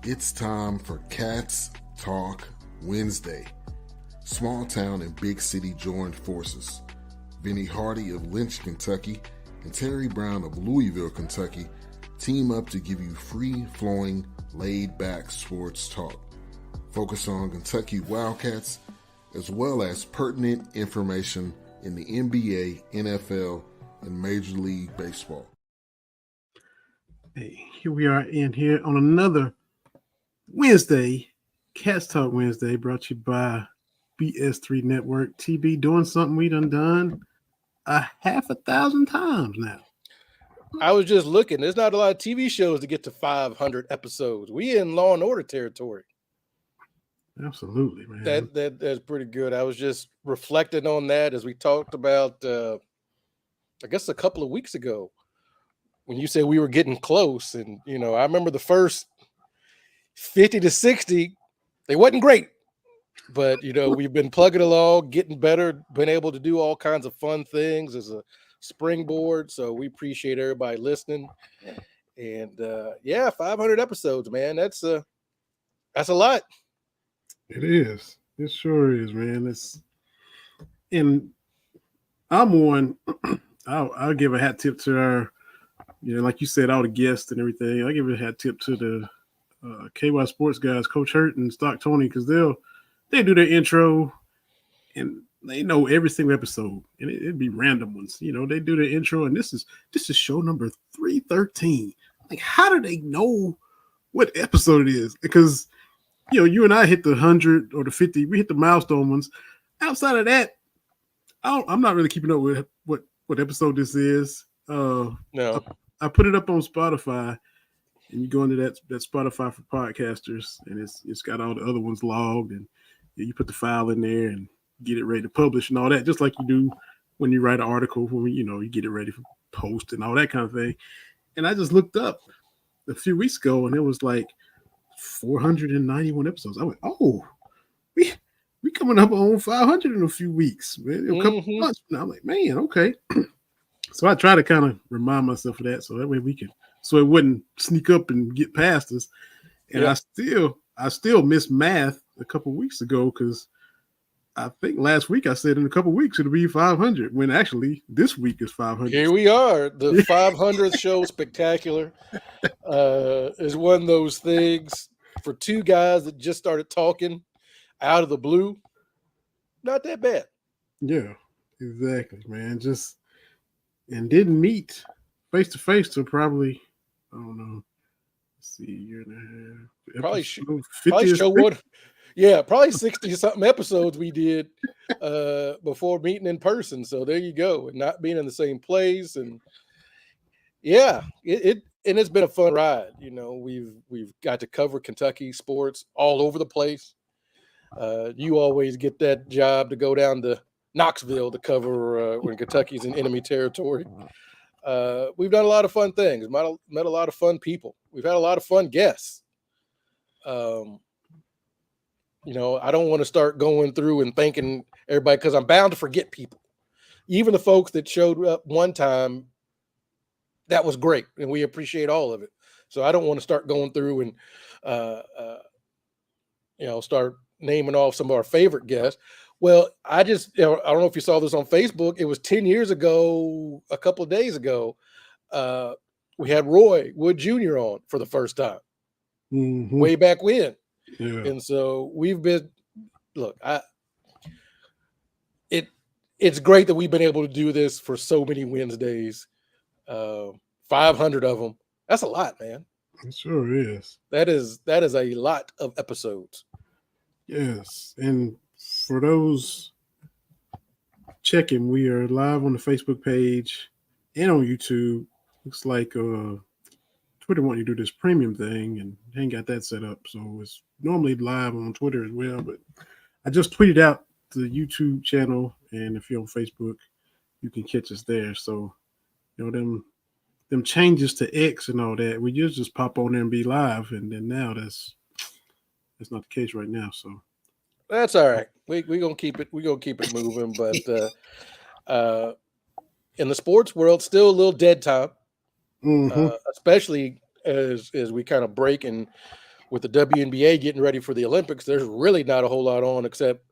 It's time for Cats Talk Wednesday. Small town and big city joined forces. Vinny Hardy of Lynch, Kentucky, and Terry Brown of Louisville, Kentucky, team up to give you free-flowing, laid-back sports talk. Focus on Kentucky Wildcats, as well as pertinent information in the NBA, NFL, and Major League Baseball. Hey, here we are in here on another Wednesday, Cats Talk Wednesday, brought to you by BS3 Network. TB doing something we done a half 1,000 times now. I was just looking. There's not a lot of TV shows to get to 500 episodes. We in Law and Order territory. Absolutely, man. That's pretty good. I was just reflecting on that as we talked about, I guess a couple of weeks ago, when you said we were getting close. And, you know, I remember the first 50 to 60, they wasn't great. But, you know, we've been plugging along, getting better, been able to do all kinds of fun things as a springboard. So we appreciate everybody listening. And, 500 episodes, man. That's a lot. It is. It sure is, man. And I'm one. I'll give a hat tip to our, you know, like you said, all the guests and everything. I'll give a hat tip to the KY Sports guys, Coach Hurt and Stock Tony, because they do their intro and they know every single episode, and it'd be random ones. You know, they do their intro, and this is show number 313. Like, how do they know what episode it is? Because, you know, you and I hit the 100 or the 50. We hit the milestone ones. Outside of that, I'm not really keeping up with what episode this is. No. I put it up on Spotify, and you go into that Spotify for podcasters, and it's got all the other ones logged, and you put the file in there and get it ready to publish and all that, just like you do when you write an article, when you get it ready for post and all that kind of thing. And I just looked up a few weeks ago, and it was like 491 episodes. I went, oh, we coming up on 500 in a few weeks, man. A couple months now. I'm like, man, okay. So I try to kind of remind myself of that, so that way so it wouldn't sneak up and get past us. And I still missed math a couple weeks ago, because I think last week I said in a couple weeks it'll be 500, when actually this week is 500. Here we are. The 500th show spectacular is one of those things for two guys that just started talking out of the blue. Not that bad. Yeah, exactly, man. And didn't meet face to face till probably, I don't know, let's see, a year and a half. Probably show what. Yeah, probably 60 something episodes we did before meeting in person. So there you go, and not being in the same place, and it's been a fun ride. You know, we've got to cover Kentucky sports all over the place. You always get that job to go down to Knoxville to cover when Kentucky's in enemy territory. We've done a lot of fun things, met a lot of fun people. We've had a lot of fun guests. You know, I don't want to start going through and thanking everybody, because I'm bound to forget people. Even the folks that showed up one time, that was great, and we appreciate all of it. So I don't want to start going through and, start naming off some of our favorite guests. Well, I don't know if you saw this on Facebook. It was 10 years ago, a couple of days ago. We had Roy Wood Jr. on for the first time, way back when. Yeah. And so we've been, it's great that we've been able to do this for so many Wednesdays, 500 of them. That's a lot, man. It sure is. That is a lot of episodes. Yes. And for those checking, we are live on the Facebook page and on YouTube. Looks like Twitter want you to do this premium thing, and they ain't got that set up. So it's normally live on Twitter as well. But I just tweeted out the YouTube channel, and if you're on Facebook, you can catch us there. So, you know, them changes to X and all that, we just pop on there and be live, and then now that's not the case right now. So That's all right. We gonna keep it moving. But in the sports world, still a little dead time, especially as we kind of break and with the WNBA getting ready for the Olympics. There's really not a whole lot on except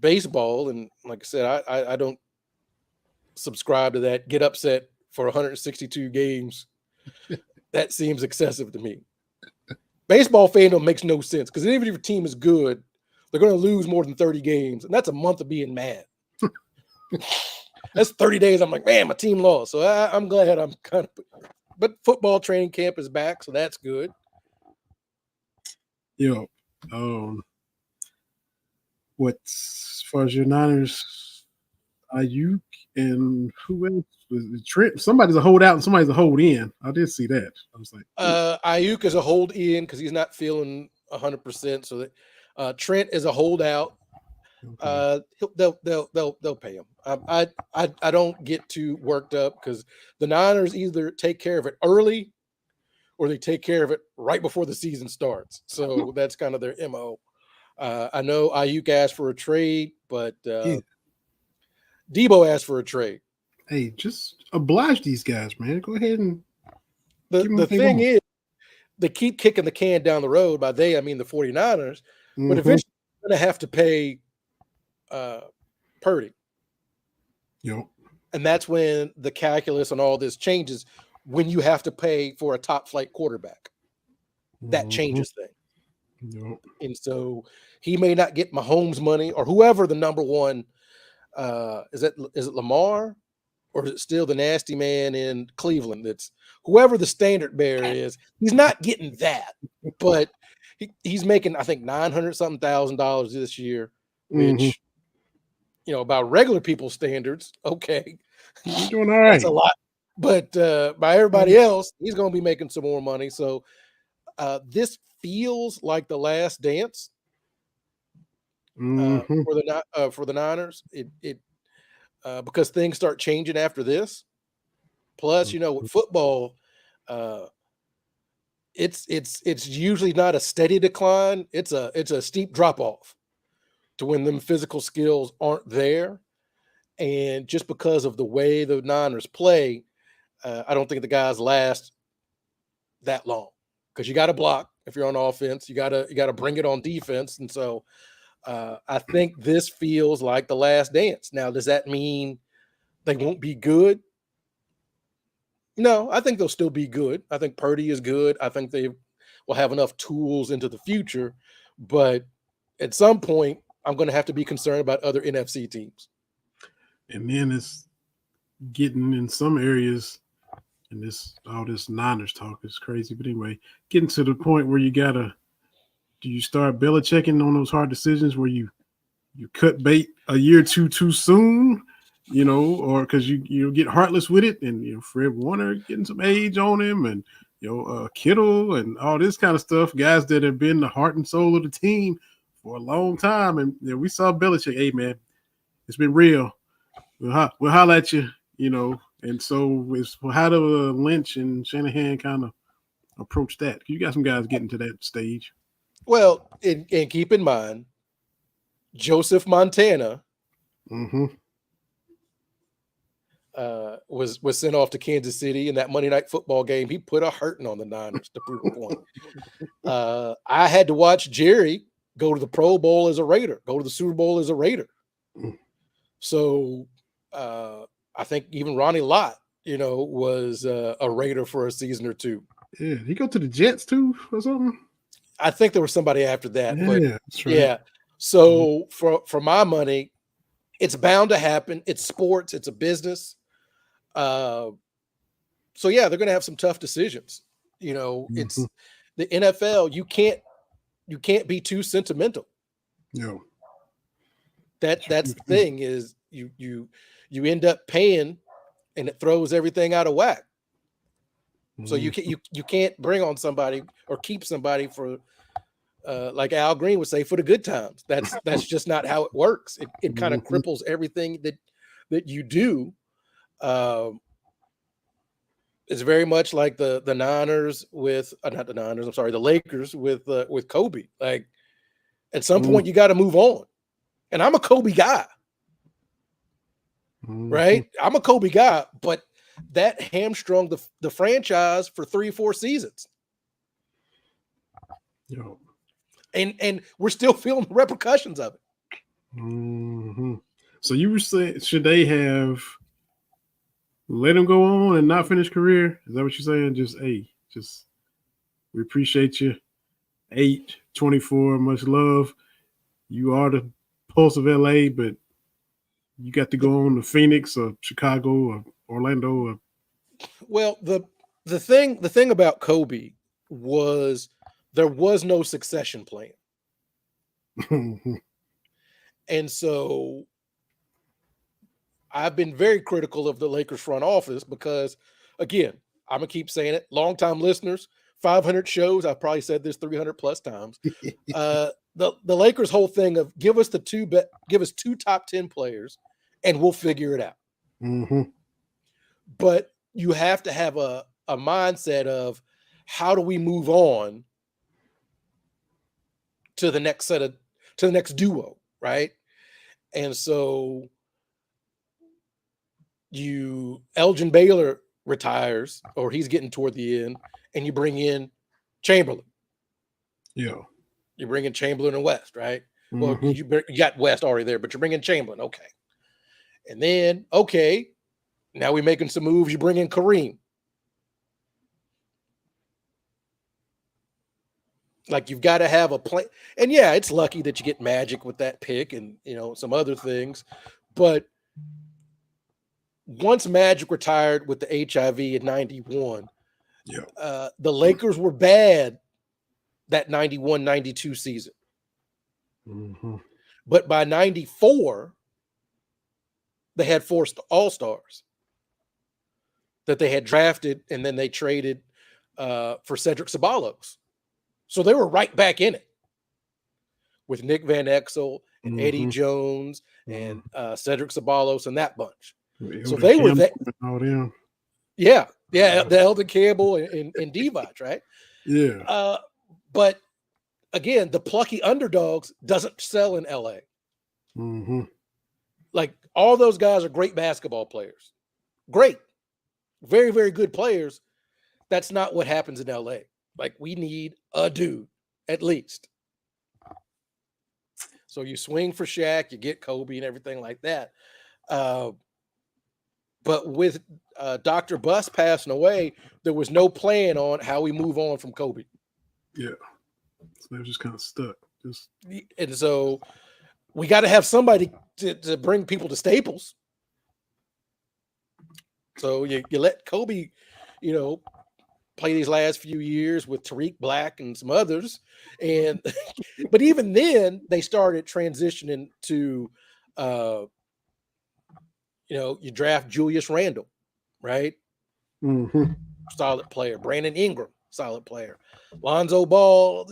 baseball, and like I said, I don't subscribe to that. Get upset for 162 games. That seems excessive to me. Baseball fandom makes no sense because even if your team is good, they're going to lose more than 30 games, and that's a month of being mad. That's 30 days. I'm like, man, my team lost. So I'm glad I'm kind of. But football training camp is back, so that's good. Yo, as far as your Niners, Ayuk and who else was it? Trent? Somebody's a holdout and somebody's a hold in. I did see that. I was like, Ayuk is a hold in because he's not feeling 100%. So that Trent is a holdout. Okay. They'll pay him. I don't get too worked up because the Niners either take care of it early or they take care of it right before the season starts. So that's kind of their MO. I know Ayuk asked for a trade, but Debo asked for a trade. Hey, just oblige these guys, man. Go ahead and the thing is, they keep kicking the can down the road. By they, I mean the 49ers, but eventually they're going to have to pay Purdy. Yep. And that's when the calculus on all this changes. When you have to pay for a top flight quarterback, that changes things. Yep. And so he may not get Mahomes money or whoever the number one is it Lamar or is it still the nasty man in Cleveland? That's whoever the standard bearer is. He's not getting that, but he's making I think $900,000 this year, which by regular people's standards, okay, you're doing all right. That's a lot. But by everybody else, he's going to be making some more money. So this feels like the last dance for the Niners. It because things start changing after this. Plus, with football, it's usually not a steady decline. It's a steep drop off to when them physical skills aren't there, and just because of the way the Niners play. I don't think the guys last that long because you got to block if you're on offense. You got to bring it on defense, and so I think this feels like the last dance. Now, does that mean they won't be good? No, I think they'll still be good. I think Purdy is good. I think they will have enough tools into the future, but at some point, I'm going to have to be concerned about other NFC teams. And then it's getting in some areas. And all this Niners talk is crazy. But anyway, getting to the point where do you start Belichicking on those hard decisions where you cut bait a year or two too soon, or because you get heartless with it, and Fred Warner getting some age on him, and Kittle and all this kind of stuff, guys that have been the heart and soul of the team for a long time, and we saw Belichick, hey man, it's been real. We'll holler at you, And so how do Lynch and Shanahan kind of approach that? You got some guys getting to that stage. Well, and keep in mind, Joseph Montana was sent off to Kansas City in that Monday Night Football game. He put a hurting on the Niners to prove a point. I had to watch Jerry go to the Pro Bowl as a Raider, go to the Super Bowl as a Raider. So I think even Ronnie Lott, was a Raider for a season or two. Yeah, he go to the Jets too or something. I think there was somebody after that, but that's right. Yeah. So for my money, it's bound to happen. It's sports. It's a business. So yeah, they're going to have some tough decisions. It's the NFL. You can't be too sentimental. No. That's the thing is you end up paying, and it throws everything out of whack. So you can't bring on somebody or keep somebody for, like Al Green would say, for the good times. That's just not how it works. It kind of cripples everything that you do. It's very much like the Niners with not the Niners. I'm sorry, the Lakers with Kobe. Like At some point, you got to move on. And I'm a Kobe guy, right? I'm a Kobe guy, but that hamstrung the franchise for 3 or 4 seasons. Yo. And we're still feeling the repercussions of it. So you were saying, should they have let him go on and not finish career? Is that what you're saying? Just we appreciate you. 8-24, much love. You are the pulse of LA, but you got to go on to Phoenix or Chicago or Orlando. Or... Well, the thing about Kobe was there was no succession plan. And so I've been very critical of the Lakers front office because, again, I'm going to keep saying it. Longtime listeners, 500 shows. I've probably said this 300 plus times. The Lakers' whole thing of give us 2 top 10 players and we'll figure it out. But you have to have a mindset of how do we move on to the next duo, right? And so Elgin Baylor retires, or he's getting toward the end, and you bring in Chamberlain. Yeah. You bring in Chamberlain and West, right? Well, you got West already there, but you're bringing Chamberlain. Okay. And then, now we're making some moves. You bring in Kareem. Like, you've got to have a plan. And yeah, it's lucky that you get Magic with that pick and, some other things. But once Magic retired with the HIV in 91, the Lakers were bad that 91-92 season. But by 94, they had 4 All-Stars that they had drafted, and then they traded for Cedric Ceballos. So they were right back in it with Nick Van Exel and Eddie Jones and Cedric Ceballos and that bunch. So they were there. Yeah, the Eldon Campbell and Divac, right? Yeah. But again, the plucky underdogs doesn't sell in LA. Like, all those guys are great basketball players. Great. Very, very good players. That's not what happens in LA. Like, we need a dude, at least. So you swing for Shaq, you get Kobe and everything like that. But with Dr. Buss passing away, there was no plan on how we move on from Kobe. Yeah. So they're just kind of stuck. And so we got to have somebody to bring people to Staples. So you let Kobe, play these last few years with Tariq Black and some others. But even then they started transitioning to, you draft Julius Randle, right? Solid player. Brandon Ingram, solid player. Lonzo Ball,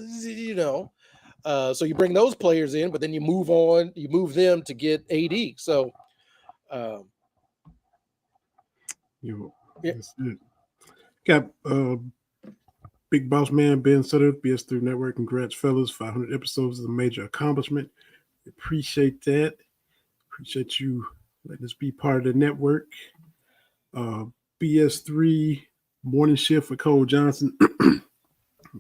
so you bring those players in, but then you move on, you move them to get AD. So, that's it. Got Big Boss Man Ben Sutter, BS3 Network. Congrats, fellas. 500 episodes is a major accomplishment. Appreciate that. Appreciate you letting us be part of the network. BS3 Morning Shift for Cole Johnson.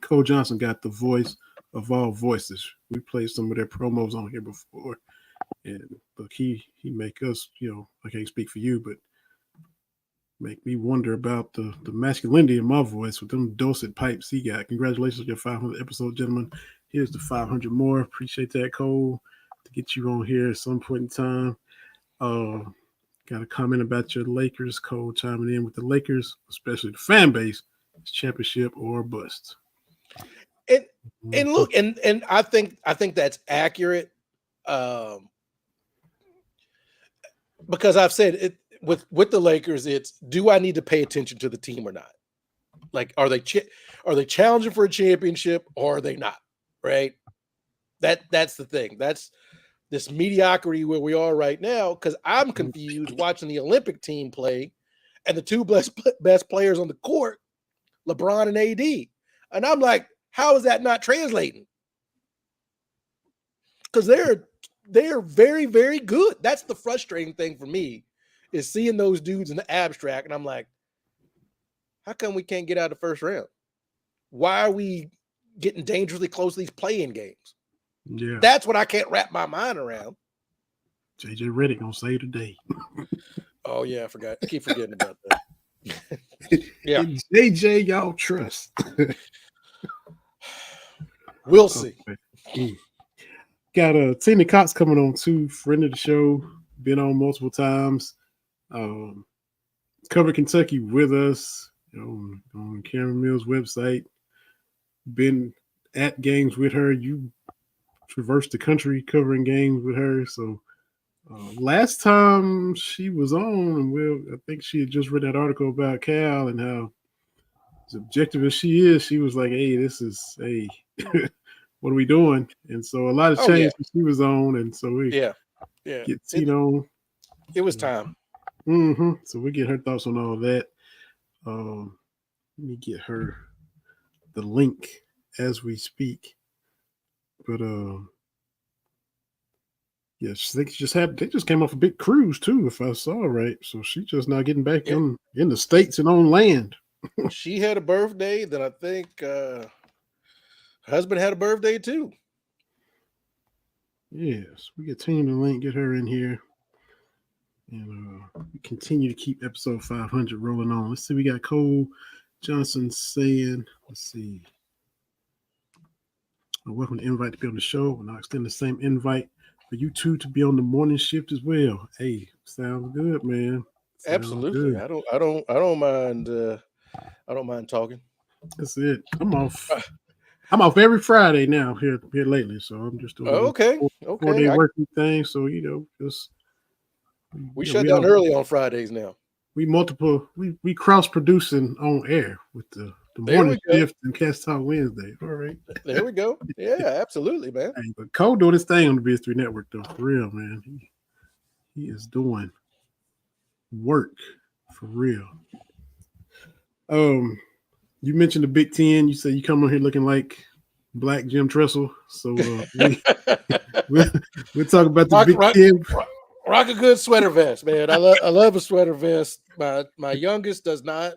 Cole Johnson got the voice of all voices. We played some of their promos on here before. And look, he make us, I can't speak for you, but make me wonder about the masculinity in my voice with them dulcet pipes he got. Congratulations on your 500 episode, gentlemen. Here's the 500 more. Appreciate that, Cole, to get you on here at some point in time. Got a comment about your Lakers, Cole, chiming in with the Lakers, especially the fan base. It's championship or bust. And look, and I think that's accurate. Because I've said it with the Lakers, it's, do I need to pay attention to the team or not? Like, are they challenging for a championship or are they not? Right. That's the thing. That's this mediocrity where we are right now. Because I'm confused watching the Olympic team play, and the 2 best players on the court, LeBron and AD, and I'm like, how is that not translating? because they're very, very good. That's the frustrating thing for me, is seeing those dudes in the abstract, and I'm like, how come we can't get out of the first round? Why are we getting dangerously close to these play-in games? Yeah. That's what I can't wrap my mind around. JJ Redick gonna save the day. Oh yeah, I forgot. I keep forgetting about that. Yeah. And JJ, y'all trust. We'll see. Okay. Got Tina Cox coming on too, friend of the show, been on multiple times. Covered Kentucky with us, on Cameron Mills' website. Been at games with her. You traversed the country covering games with her. So last time she was on, I think she had just read that article about Cal and how as objective as she is, she was like, "Hey, what are we doing?" And so a lot of change when she was on, and so we get Tina on. It was time. So we get her thoughts on all that. Let me get her the link as we speak. But they just came off a big cruise too, if I saw right. So she's just now getting back in the States and on land. She had a birthday, then I think her husband had a birthday too. Yes, we get Tina the link, get her in here. And we continue to keep episode 500 rolling on. Let's see, we got Cole Johnson saying, let's see. Welcome to invite to be on the show, and I'll extend the same invite for you two to be on the morning shift as well. Hey, sounds good, man. Absolutely. Good. I don't mind. I don't mind talking. That's it. I'm off every Friday now here lately, so I'm just doing a 4-day working thing. So we shut down early on Fridays now. We cross producing on air with the morning shift and Cast Talk Wednesday. All right. There we go. Yeah, absolutely, man. Hey, but Cole doing his thing on the BS3 network though, for real, man. He is doing work for real. You mentioned the Big Ten. You said you come on here looking like Black Jim Tressel. So we'll talk about the Big Ten. Rock a good sweater vest, man. I love a sweater vest. My youngest does not.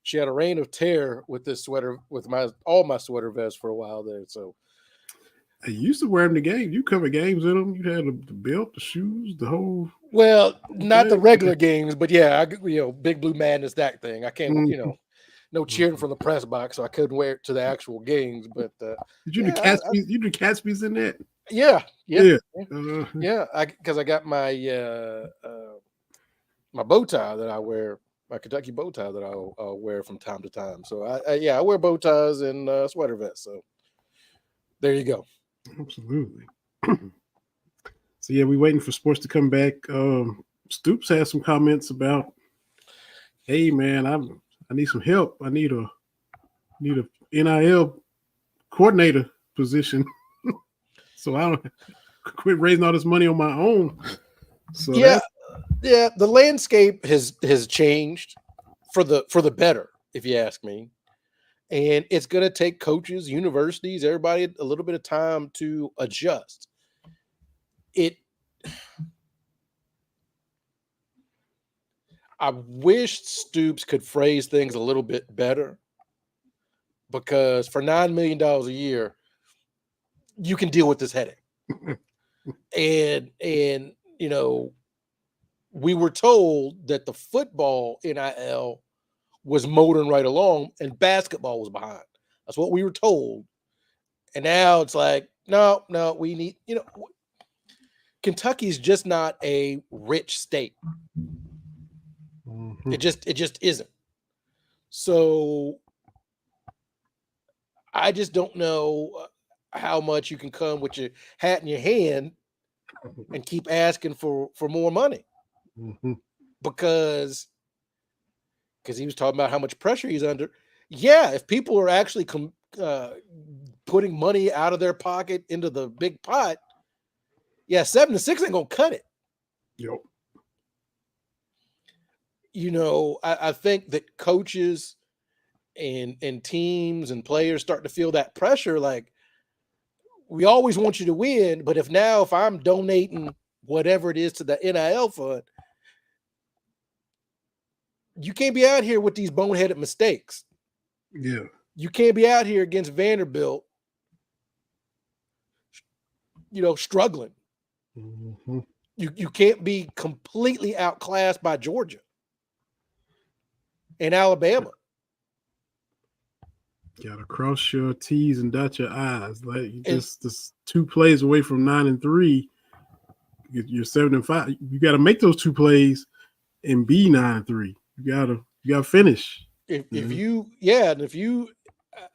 She had a reign of terror with this sweater, with all my sweater vests for a while there. So I used to wear them to games. You cover games in them. You had the belt, the shoes, the whole. Well, not the regular games, but yeah, Big Blue Madness, that thing. I can't, no cheering from the press box, so I couldn't wear it to the actual games. But did you do Catspies? You do Catspies in that? Yeah. Because I got my my bow tie that I wear, my Kentucky bow tie that I'll wear from time to time. So I wear bow ties and sweater vests. So there you go. Absolutely. So yeah, we're waiting for sports to come back. Stoops has some comments about, hey man, I need some help. I need a NIL coordinator position. So I don't quit raising all this money on my own. So the landscape has changed for the better, if you ask me. And it's going to take coaches, universities, everybody a little bit of time to adjust. I wish Stoops could phrase things a little bit better, because for $9 million a year, you can deal with this headache. and we were told that the football NIL was motoring right along and basketball was behind. That's what we were told. And now it's like, no, we need, Kentucky's just not a rich state. Mm-hmm. It just isn't. So I just don't know how much you can come with your hat in your hand and keep asking for more money. Mm-hmm. Because he was talking about how much pressure he's under. Yeah, if people are actually putting money out of their pocket into the big pot, 7-6 ain't gonna cut it. Yep. I think that coaches and teams and players start to feel that pressure. Like, we always want you to win, but if I'm donating whatever it is to the NIL fund, you can't be out here with these boneheaded mistakes. Yeah. You can't be out here against Vanderbilt, struggling. Mm-hmm. You can't be completely outclassed by Georgia and Alabama. Gotta cross your T's and dot your I's. Like just 2 plays away from 9-3. You're 7-5. You got to make those 2 plays and be 9-3. You gotta finish. If you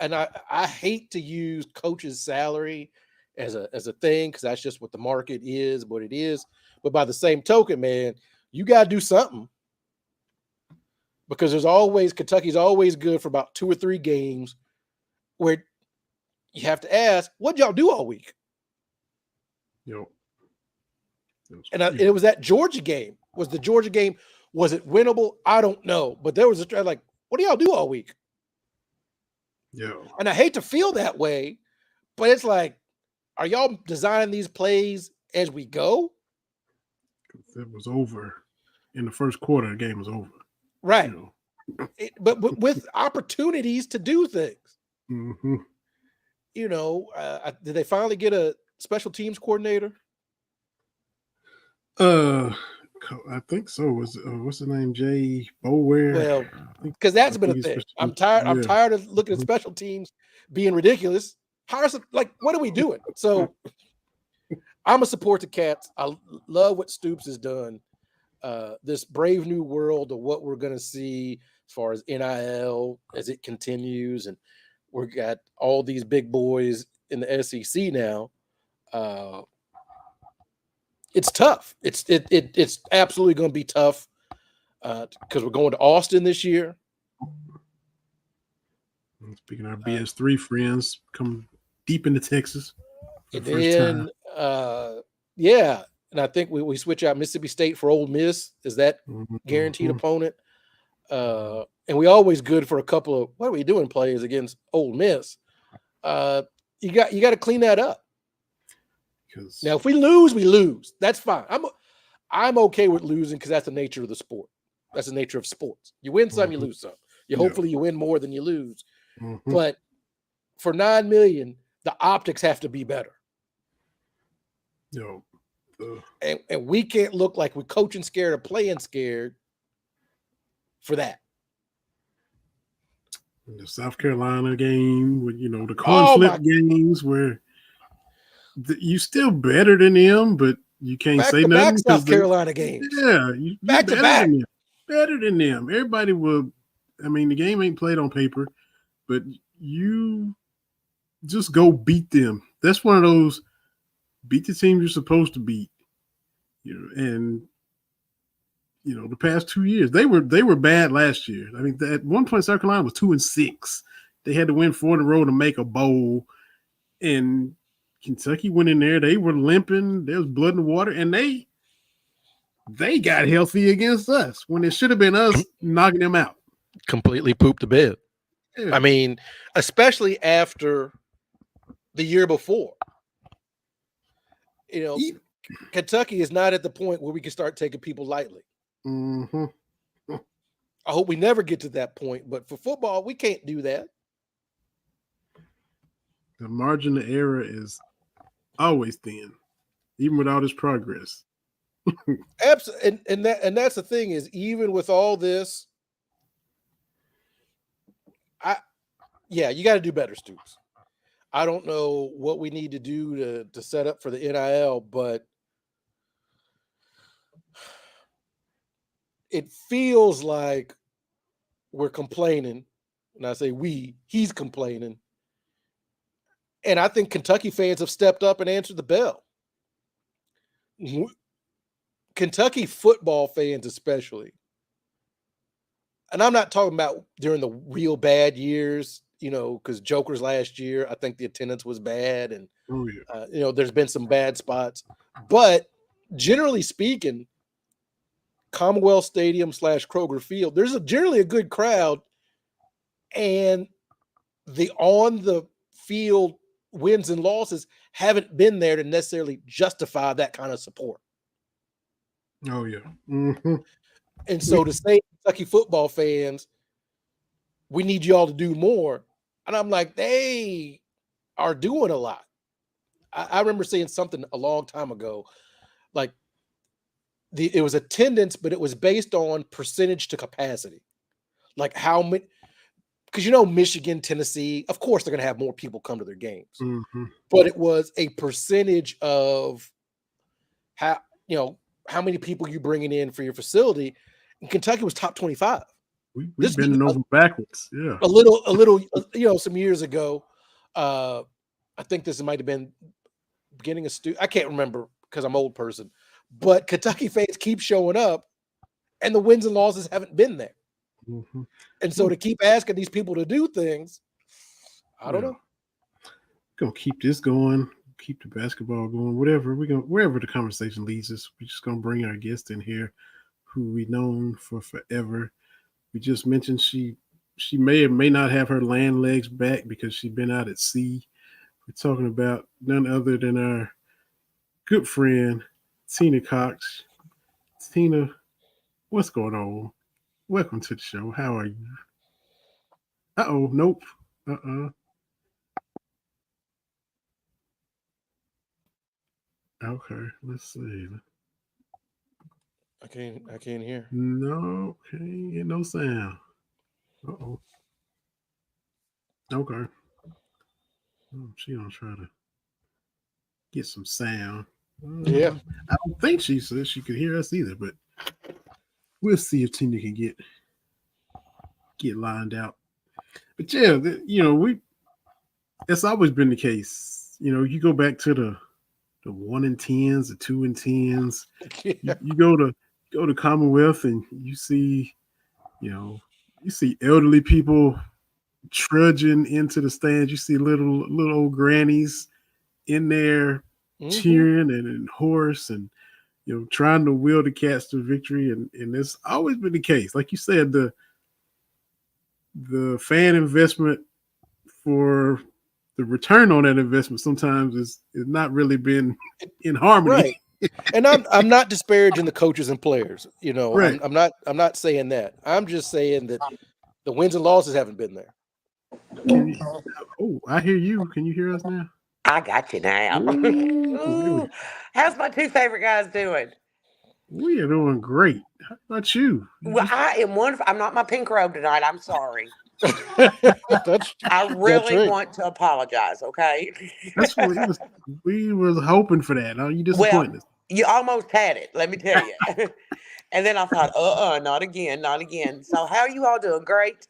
I hate to use coach's salary as a thing because that's just what the market is, what it is. But by the same token, man, you got to do something because Kentucky's always good for about 2 or 3 games where you have to ask, what'd y'all do all week? Yep. It was that Georgia game. Was the Georgia game, was it winnable? I don't know. But there was what do y'all do all week? Yeah. And I hate to feel that way, but it's like, are y'all designing these plays as we go? It was over in the first quarter. The game was over. Right. But with opportunities to do things. Mm-hmm. Did they finally get a special teams coordinator? I think so. What's the name? Jay Boware. Well, because that's been a thing. I'm tired. I'm tired of looking at special teams being ridiculous. What are we doing? So I'm a support the Cats. I love what Stoops has done. This brave new world of what we're going to see as far as NIL as it continues, and we've got all these big boys in the SEC now. It's tough. It's absolutely going to be tough because we're going to Austin this year. Speaking of our BS3 friends, come deep into Texas. And then, and I think we switch out Mississippi State for Ole Miss. Is that guaranteed opponent? And we always good for a couple of what are we doing plays against Ole Miss. You got to clean that up. Now, if we lose, we lose. That's fine. I'm okay with losing because that's the nature of the sport. That's the nature of sports. You win some, you lose some. Hopefully you win more than you lose. Mm-hmm. But for $9 million, the optics have to be better. And we can't look like we're coaching scared or playing scared for that. The South Carolina game, with the coin flip games where you still better than them, but you can't back say to nothing. Back South Carolina games. Yeah, you back to back. Better than them. Everybody will. I mean, the game ain't played on paper, but you just go beat them. That's one of those beat the team you're supposed to beat. And the past 2 years they were bad last year. I mean, at one point South Carolina was 2-6. They had to win 4 in a row to make a bowl, and Kentucky went in there. They were limping. There was blood in the water, and they got healthy against us when it should have been us knocking them out. Completely pooped the bed. Yeah. I mean, especially after the year before. Kentucky is not at the point where we can start taking people lightly. Mm-hmm. I hope we never get to that point, but for football, we can't do that. The margin of error is always thin, even with all this progress. Absolutely, and that's the thing is, even with all this, you got to do better, Stoops. I don't know what we need to do to set up for the NIL, but it feels like we're complaining. And I say he's complaining. And I think Kentucky fans have stepped up and answered the bell. Kentucky football fans especially. And I'm not talking about during the real bad years, because Joker's last year, I think the attendance was bad. And, there's been some bad spots. But generally speaking, Commonwealth Stadium / Kroger Field, there's generally a good crowd. And the on the field wins and losses haven't been there to necessarily justify that kind of support. Oh yeah. Mm-hmm. And so to say, Kentucky football fans, we need y'all to do more. And I'm like, they are doing a lot. I remember saying something a long time ago, like it was attendance, but it was based on percentage to capacity. Like how many, because Michigan, Tennessee, of course they're going to have more people come to their games, Mm-hmm. but it was a percentage of how many people you bringing in for your facility. And Kentucky was top 25. We've been over backwards. Yeah. A little, some years ago. I think this might have been beginning of I can't remember because I'm an old person, but Kentucky fans keep showing up and the wins and losses haven't been there. Mm-hmm. And so to keep asking these people to do things, I don't know. Gonna keep this going, keep the basketball going, whatever wherever the conversation leads us. We're just gonna bring our guest in here who we've known for forever. We just mentioned she may or may not have her land legs back because she's been out at sea. We're talking about none other than our good friend, Tina Cox. Tina, what's going on? Welcome to the show. How are you? Uh-oh, nope. Okay, let's see. I can't hear. No, can't get no sound. Uh-oh. Okay. She gonna try to get some sound. Yeah. I don't think she said she could hear us either, but we'll see if Tina can get lined out. But yeah, it's always been the case. You go back to the 1 and 10s, the 2 and 10s. Yeah. You go to Commonwealth and you see elderly people trudging into the stands. You see little old grannies in there cheering and hoarse and trying to will the Cats to victory, and it's always been the case. Like you said, the fan investment for the return on that investment sometimes is not really been in harmony. Right. And I'm not disparaging the coaches and players. Right. I'm not saying that. I'm just saying that the wins and losses haven't been there. I hear you. Can you hear us now? I got you now. Ooh. How's my two favorite guys doing? We are doing great. How about you? Well, I am wonderful. I'm not my pink robe tonight. I'm sorry. I really want to apologize. Okay. That's what it was. We were hoping for that. Are you disappointed? Well, you almost had it. Let me tell you. And then I thought, not again, not again. So how are you all doing? Great.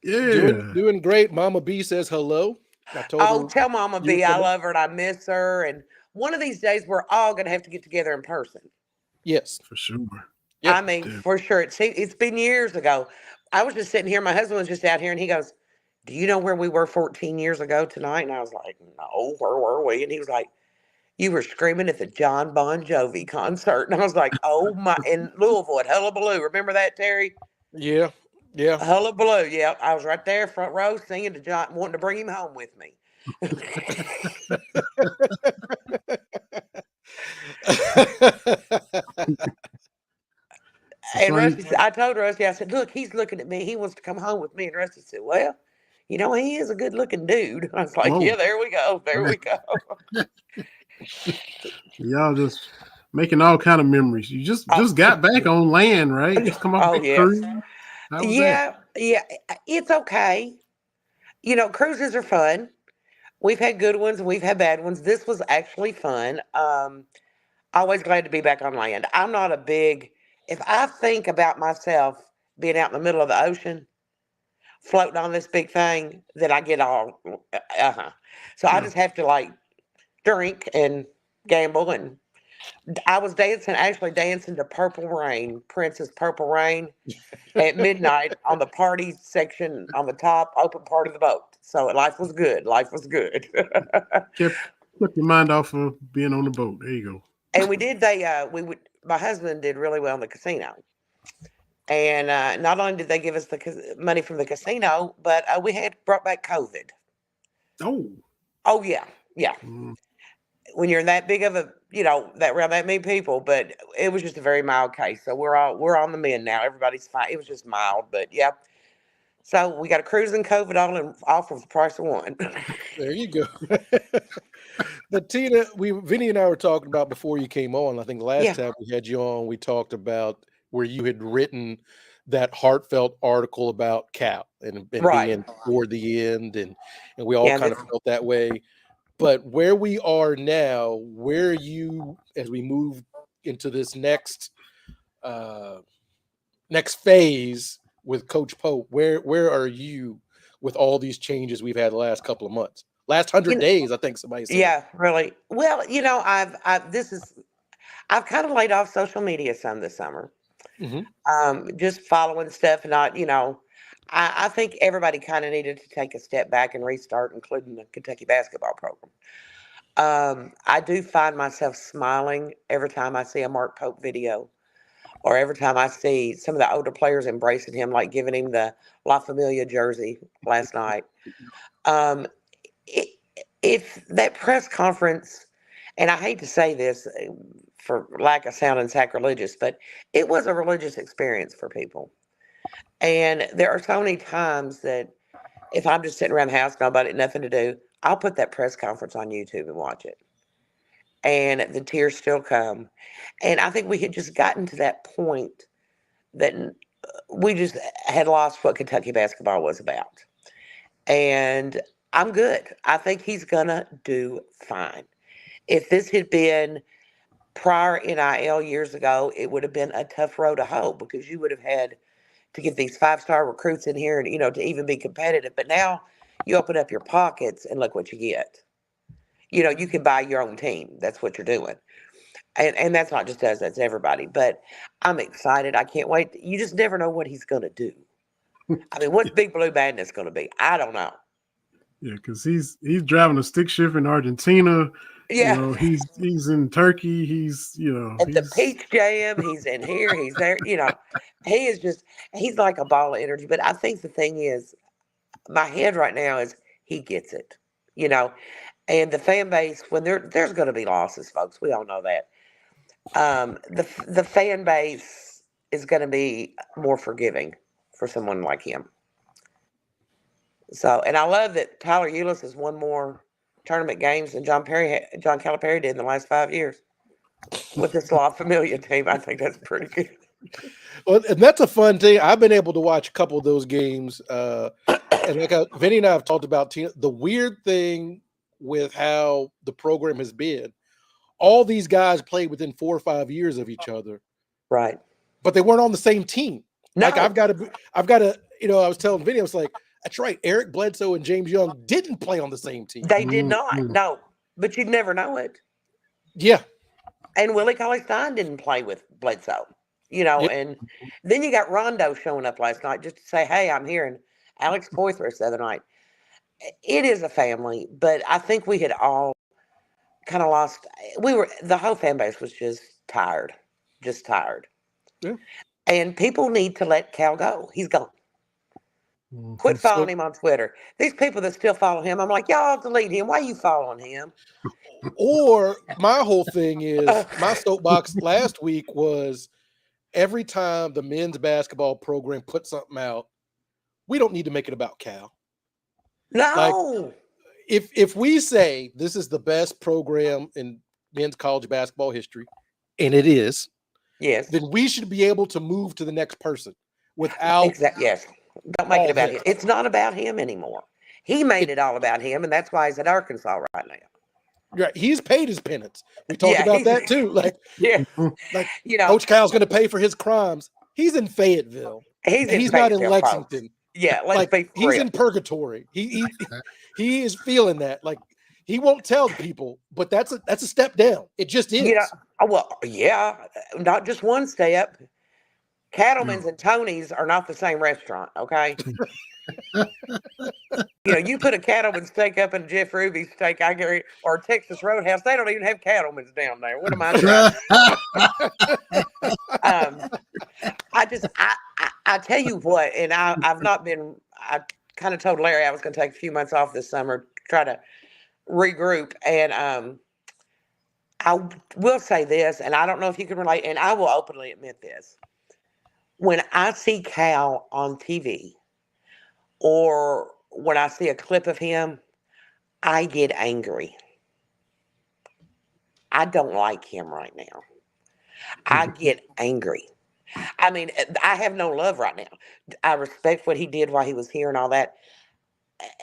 Yeah. Doing great. Mama B says hello. I told her, tell Mama B I love her and I miss her. And one of these days we're all going to have to get together in person. Yes, for sure. Yep. I mean, for sure. It's been years ago. I was just sitting here. My husband was just out here and he goes, do you know where we were 14 years ago tonight? And I was like, no, where were we? And he was like, you were screaming at the John Bon Jovi concert. And I was like, oh my, in Louisville at Hullabaloo. Remember that, Terry? Yeah. Yeah. Hullabaloo. Yeah. I was right there, front row, singing to John, wanting to bring him home with me. And Rusty, I told Rusty, I said, look, he's looking at me. He wants to come home with me. And Rusty said, well, he is a good looking dude. I was like, yeah, there we go. There we go. Y'all just making all kind of memories. You just got back on land, right? Just come off cruise. Yeah. It's okay. Cruises are fun. We've had good ones and we've had bad ones. This was actually fun. Always glad to be back on land. I'm not a big, if I think about myself being out in the middle of the ocean, floating on this big thing, then I get all, So I just have to drink and gamble. And I was actually dancing to Purple Rain, Prince's Purple Rain at midnight on the party section on the top, open part of the boat. So life was good. Life was good. Took your mind off of being on the boat. There you go. And my husband did really well in the casino. And not only did they give us the money from the casino, but we had brought back COVID. Oh yeah, yeah. Mm. When you're that big of a, that around that many people, but it was just a very mild case. So we're on the mend now. Everybody's fine. It was just mild, but yeah. So we got a cruising COVID all for the price of one. There you go. But Tina, Vinny and I were talking about before you came on. I think the last Yeah, time we had you on, we talked about where you had written that heartfelt article about Cal and right. being toward the end, and we all Yeah, kind of felt that way. But where we are now, where are you as we move into this next phase with Coach Pope? Where are you with all these changes we've had the last couple of months? Last 100 you, days, I think somebody said. yeah, really. Well, I've kind of laid off social media some this summer. Mhm. Just following stuff and not, I think everybody kind of needed to take a step back and restart, including the Kentucky basketball program. I do find myself smiling every time I see a Mark Pope video, or every time I see some of the older players embracing him, like giving him the La Familia jersey last night. Um, it, if that press conference, and I hate to say this for lack of sounding sacrilegious, but it was a religious experience for people. And there are so many times that if I'm just sitting around the house, nobody, nothing to do, I'll put that press conference on YouTube and watch it. And the tears still come. And I think we had just gotten to that point that we just had lost what Kentucky basketball was about. And I'm good. I think he's going to do fine. If this had been prior NIL years ago, it would have been a tough road to hoe because you would have had to get these 5-star recruits in here and, to even be competitive. But now you open up your pockets and look what you get. You can buy your own team. That's what you're doing. And that's not just us, that's everybody. But I'm excited. I can't wait. You just never know what he's going to do. I mean, what's Big Blue Madness going to be? I don't know. Yeah, because he's driving a stick shift in Argentina. Yeah. He's in Turkey. He's At the Peach Jam, he's in here, he's there. He's like a ball of energy. But I think the thing is, my head right now is he gets it, you know, and the fan base, when there's going to be losses, folks. We all know that. The fan base is going to be more forgiving for someone like him. So, and I love that Tyler Eulis has won more tournament games than John Calipari did in the last 5 years with this La Familia team. I think that's pretty good. Well, and that's a fun thing. I've been able to watch a couple of those games, and Vinny and I have talked about the weird thing with how the program has been. All these guys played within 4 or 5 years of each other, Right? but they weren't on the same team. No, Like I've got to. I was telling Vinny, I was like, "That's right. Eric Bledsoe and James Young didn't play on the same team." they did not. No, but you'd never know it. Yeah. And Willie Cauley-Stein didn't play with Bledsoe, Yep. and then you got Rondo showing up last night just to say, hey, I'm here. And Alex Poythress the other night. It is a family, but I think we had all kind of lost. The whole fan base was just tired. Yeah. And people need to let Cal go. He's gone. Quit following him on Twitter. These people that still follow him, I'm like, y'all delete him. Why are you following him? Or my whole thing is my soapbox last week was every time the men's basketball program puts something out, we don't need to make it about Cal. No. Like if we say this is the best program in men's college basketball history, and it is, yes, then we should be able to move to the next person without yes. Don't make it about him. It's not about him anymore. He made it all about him, and that's why he's at Arkansas right now. Right, he's paid his penance. We talked about that too. Like, like Coach Cal's going to pay for his crimes. He's in Fayetteville. He's not in Lexington. Folks. Yeah, let's be he's real. in purgatory. He is feeling that. Like he won't tell people, but that's a step down. It just is. Not just one step. Cattleman's and Tony's are not the same restaurant, okay? You put a Cattleman's steak up in a Jeff Ruby's steak, or a Texas Roadhouse, they don't even have Cattleman's down there. What am I trying? I tell you what, and I kind of told Larry I was going to take a few months off this summer, try to regroup. And I will say this, and I don't know if you can relate, and I will openly admit this. When I see Cal on TV or when I see a clip of him, I get angry. I don't like him right now. I get angry. I mean, I have no love right now. I respect what he did while he was here and all that.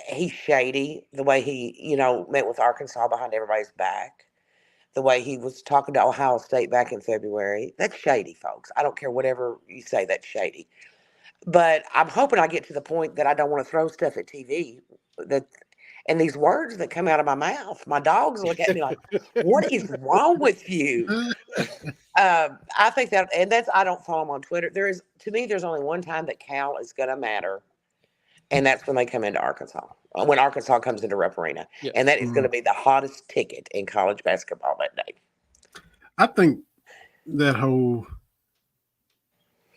He's shady the way he, met with Arkansas behind everybody's back. The way he was talking to Ohio State back in February. That's shady, folks. I don't care whatever you say, that's shady. But I'm hoping I get to the point that I don't want to throw stuff at TV. That and these words that come out of my mouth, my dogs look at me like, "What is wrong with you?" I think that, and that's I don't follow him on Twitter. To me, there's only one time that Cal is going to matter, and that's when they come into Arkansas. When Arkansas comes into Rupp Arena, and that is going to be the hottest ticket in college basketball that day. I think that whole,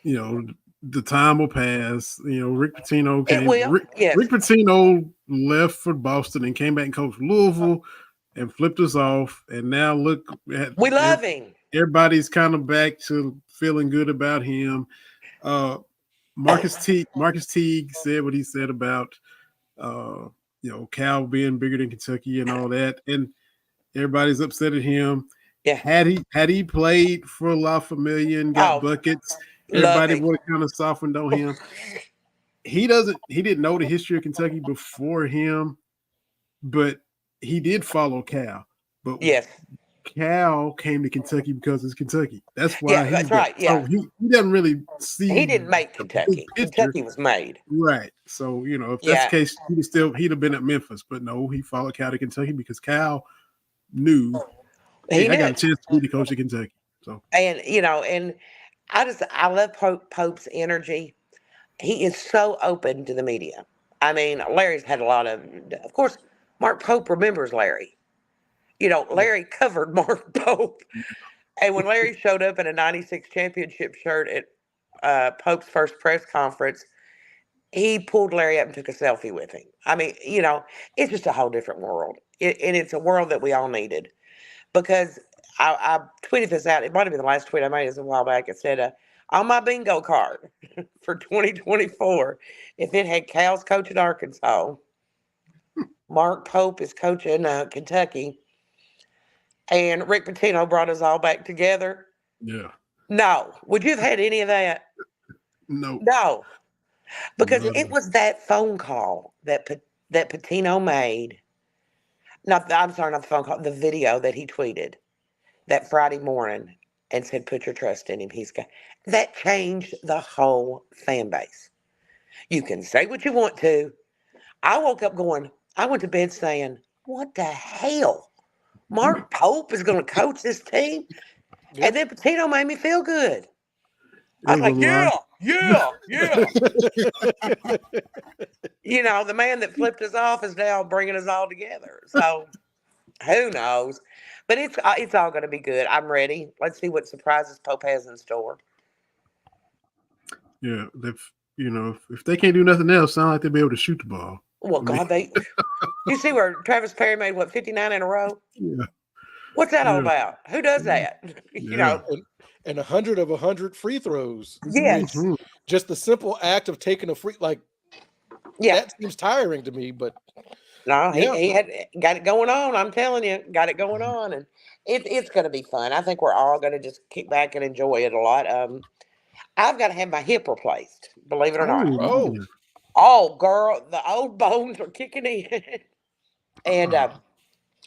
the time will pass. Rick Pitino came. It will. Yes. Rick Pitino left for Boston and came back and coached Louisville and flipped us off. And now look, we love him. Everybody's kind of back to feeling good about him. Marcus Teague said what he said about Cal being bigger than Kentucky and all that, and everybody's upset at him. Yeah. Had he played for La Familia and got buckets, everybody would have kind of softened on him. He didn't know the history of Kentucky before him, but he did follow Cal. But yes, Cal came to Kentucky because it's Kentucky. That's why. Yeah, that's right. Yeah, so he doesn't really see. He didn't make Kentucky. Kentucky was made. Right. So if that's the case, he'd have been at Memphis. But no, he followed Cal to Kentucky because Cal knew I got a chance to be the coach of Kentucky. So and I love Pope's energy. He is so open to the media. I mean, Larry's had a lot of course, Mark Pope remembers Larry. Larry covered Mark Pope. And when Larry showed up in a 96 championship shirt at Pope's first press conference, he pulled Larry up and took a selfie with him. I mean, it's just a whole different world. And it's a world that we all needed. Because I tweeted this out. It might have been the last tweet I made a while back. It said, on my bingo card for 2024, if it had Cal's coach at Arkansas, Mark Pope is coaching Kentucky, and Rick Pitino brought us all back together. Yeah. No. Would you have had any of that? No. No. Because it was that phone call that Pitino made. I'm sorry, not the phone call, the video that he tweeted that Friday morning and said, put your trust in him. That changed the whole fan base. You can say what you want to. I woke up I went to bed saying, what the hell? Mark Pope is going to coach this team? Yep. And then Pitino made me feel good. I was like, yeah. The man that flipped us off is now bringing us all together. So who knows? But it's all going to be good. I'm ready. Let's see what surprises Pope has in store. Yeah, if they can't do nothing else, sound like they'll be able to shoot the ball. Well, God, you see where Travis Perry made 59 in a row? Yeah. What's that all about? Who does that? And 100 of 100 free throws. Yes. Just the simple act of taking a free, that seems tiring to me, but. No, he got it going on. I'm telling you, got it going on. And it's going to be fun. I think we're all going to just kick back and enjoy it a lot. I've got to have my hip replaced, believe it or not. Oh, girl, the old bones are kicking in. And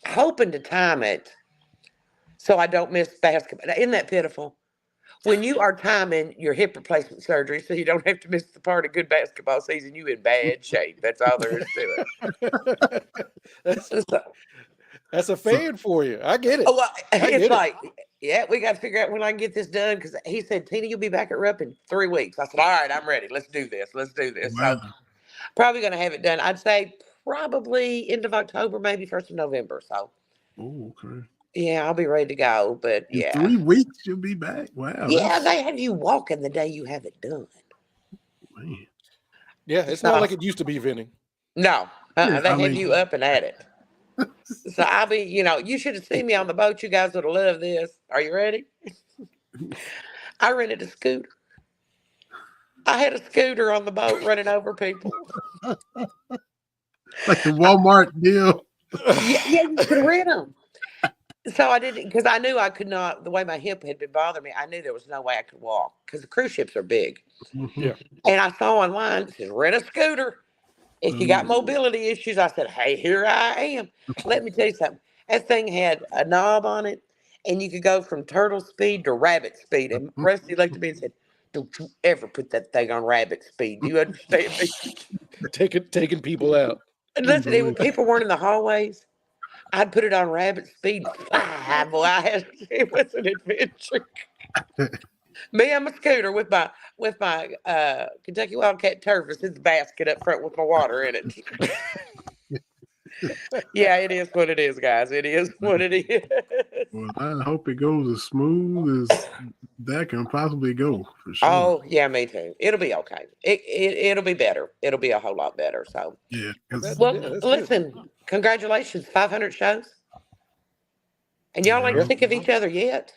hoping to time it so I don't miss basketball. Isn't that pitiful? When you are timing your hip replacement surgery so you don't have to miss the part of good basketball season, you in bad shape. That's all there is to it. That's a fan for you. I get it. Oh, well, it's like, we got to figure out when I can get this done, because he said, Tina, you'll be back at Rupp in 3 weeks. I said, all right, I'm ready. Let's do this. Wow. So probably going to have it done. I'd say probably end of October, maybe 1st of November. So. Oh, okay. Yeah, I'll be ready to go. But in 3 weeks, you'll be back. Wow. Yeah, they have you walking the day you have it done. Man. Yeah, it's not like it used to be, Vinny. No, they have you up and at it. So I'll be, you should have seen me on the boat. You guys would have loved this. Are you ready? I rented a scooter. I had a scooter on the boat running over people. Like the Walmart deal. Yeah, you could rent them. So I didn't, because I knew I could not, the way my hip had been bothering me, I knew there was no way I could walk because the cruise ships are big. Yeah. And I saw online, it says, rent a scooter. If you got mobility issues, I said, hey, here I am. Let me tell you something. That thing had a knob on it, and you could go from turtle speed to rabbit speed. And Rusty looked at me and said, don't you ever put that thing on rabbit speed. Do you understand me? Taking people out. And listen, when people weren't in the hallways, I'd put it on rabbit speed. Fly, boy, it was an adventure. Me on my scooter with my Kentucky Wildcat turf with his basket up front with my water in it. Yeah, it is what it is, guys. It is what it is. Well, I hope it goes as smooth as that can possibly go, for sure. Oh, yeah, me too. It'll be okay. It'll be better. It'll be a whole lot better. So, yeah. well, listen, congratulations, 500 shows. And y'all ain't sick of each other yet.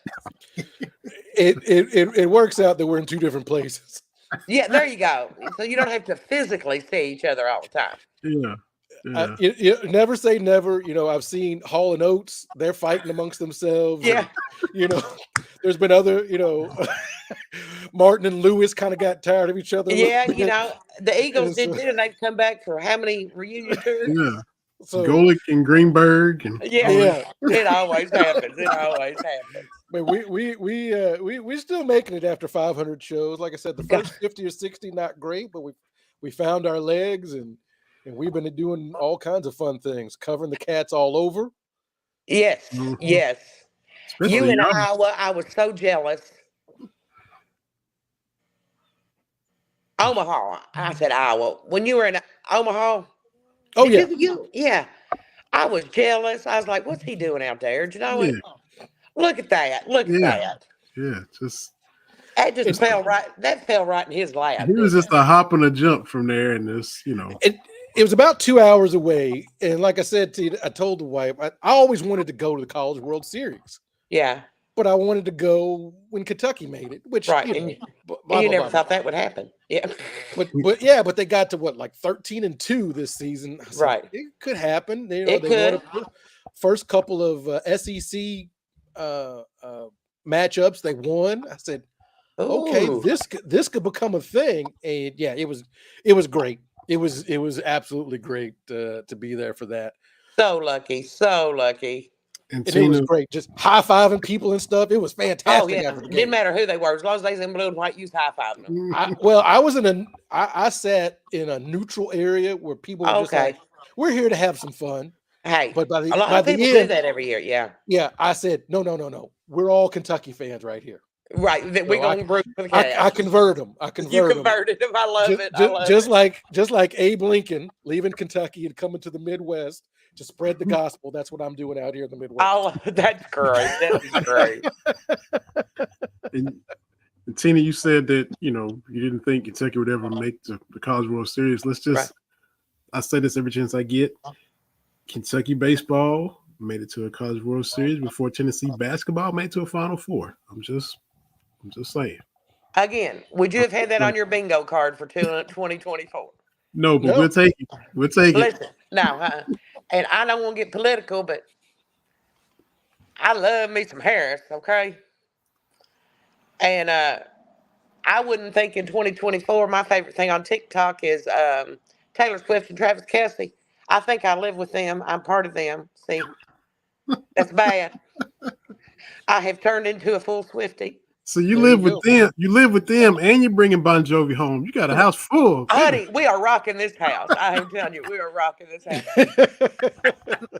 It works out that we're in two different places. Yeah, there you go. So you don't have to physically see each other all the time. Yeah. Yeah. You never say never. I've seen Hall and Oates. They're fighting amongst themselves. Yeah. And, there's been other, Martin and Lewis kind of got tired of each other. Yeah, the Eagles did too, and they've come back for how many reunion tours? Yeah. So, Golick and Greenberg and yeah. It always happens. It always happens. But we still making it after 500 shows. Like I said, the first 50 or 60 not great, but we found our legs and we've been doing all kinds of fun things, covering the cats all over. Yes, yes. Especially you in Iowa, I was so jealous. Omaha. I said Iowa. When you were in Omaha. Oh, yeah. Yeah. I was jealous. I was like, what's he doing out there? Do you know what? Look at that. Look at that. Yeah, that fell right in his lap. He was just a hop and a jump from there, and this, It was about 2 hours away. And like I said to you, I told the wife, I always wanted to go to the College World Series. Yeah. But I wanted to go when Kentucky made it, which you never thought that would happen. Yeah. But they got to like 13-2 this season. Right. It could happen. They could. Won first couple of SEC matchups they won. I said, okay, this could become a thing. And yeah, it was great. It was absolutely great to be there for that. So lucky. And it was great. Just high-fiving people and stuff. It was fantastic. Oh, yeah. It didn't matter who they were. As long as they was in blue and white, you was high-fiving them. I sat in a neutral area where people were just like, we're here to have some fun. Hey, but a lot of people do that every year. Yeah. Yeah. I said, no. We're all Kentucky fans right here. Right. We're going to root for the Cats. I convert them. You converted them. I love it. Just like Abe Lincoln leaving Kentucky and coming to the Midwest to spread the gospel. That's what I'm doing out here in the Midwest. Oh, that's great. That's great. And Tina, you said that, you didn't think Kentucky would ever make the College World Series. I say this every chance I get. Kentucky baseball made it to a College World Series before Tennessee basketball made it to a Final Four. I'm just saying. Again, would you have had that on your bingo card for 2024? No, but we'll take it. Listen, now, and I don't want to get political, but I love me some Harris, okay? And I wouldn't think in 2024, my favorite thing on TikTok is Taylor Swift and Travis Kelce. I think I live with them. I'm part of them. See, that's bad. I have turned into a full Swiftie. So you live with them. You live with them, and you're bringing Bon Jovi home. You got a house full, honey. We are rocking this house. I am telling you, we are rocking this house.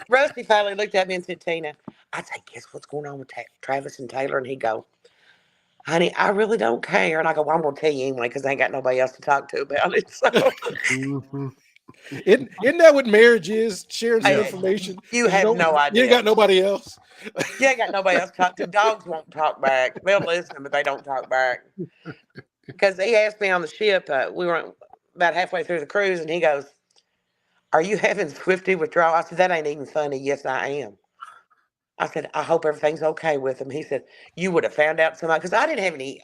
Rusty finally looked at me and said, "Tina," I said, "Guess what's going on with Travis and Taylor?" And he go, "Honey, I really don't care." And I go, "Well, I'm going to tell you anyway because I ain't got nobody else to talk to about it." So. Isn't that what marriage is? Sharing some information. You have no idea. You ain't got nobody else. You ain't got nobody else to talk to. Dogs won't talk back. They'll listen, but they don't talk back. Because he asked me on the ship, we were about halfway through the cruise, and he goes, "Are you having Swifty withdrawal?" I said, "That ain't even funny." "Yes, I am." I said, "I hope everything's okay with him." He said, "You would have found out somebody," because I didn't have any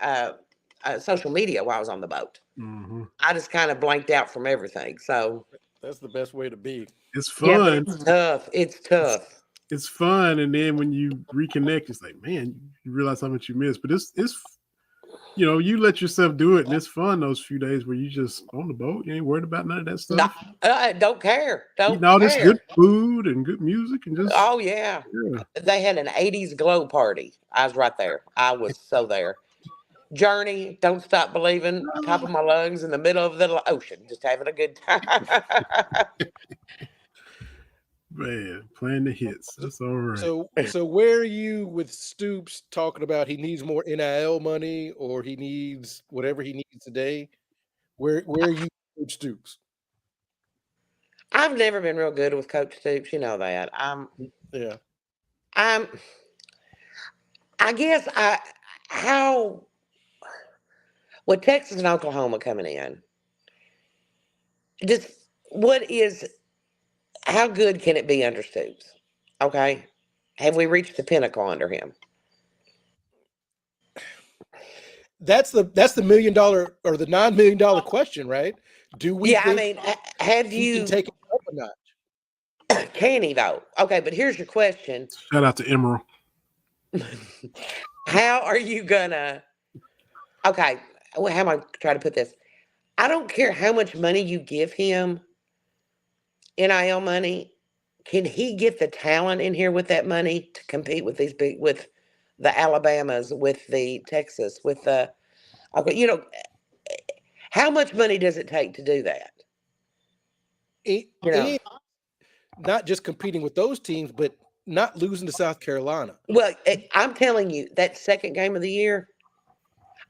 social media while I was on the boat. Mm-hmm. I just kind of blanked out from everything. So That's the best way to be. It's yeah, but fun. it's tough. It's tough. It's fun, and then when you reconnect, it's like, man, you realize how much you missed. But it's you let yourself do it, and it's fun those few days where you just on the boat. You ain't worried about none of that No, stuff. don't care. Don't Eating all this care. good food and good music, and just Oh yeah. They had an 80s glow party. I was right there. I was so there. Journey, Don't Stop Believing, top of my lungs in the middle of the ocean, just having a good time. man playing the hits. That's all right. So where are you with Stoops talking about he needs more NIL money or he needs whatever he needs today? Where are you with Stoops? I've never been real good with Coach Stoops. You know that. Yeah. I guess with Texas and Oklahoma coming in, just how good can it be under Stoops? Okay. Have we reached the pinnacle under him? That's the $1 million or the $9 million question, right? Do we Yeah, I think mean, have he can you take it up a notch? can he though? Okay, but here's your question. Shout out to Emerald. How are you gonna okay, well, how am I trying to put this? I don't care how much money you give him, NIL money. Can he get the talent in here with that money to compete with with the Alabamas, with the Texas, with the okay, how much money does it take to do that? And not just competing with those teams, but not losing to South Carolina. Well, I'm telling you, that second game of the year,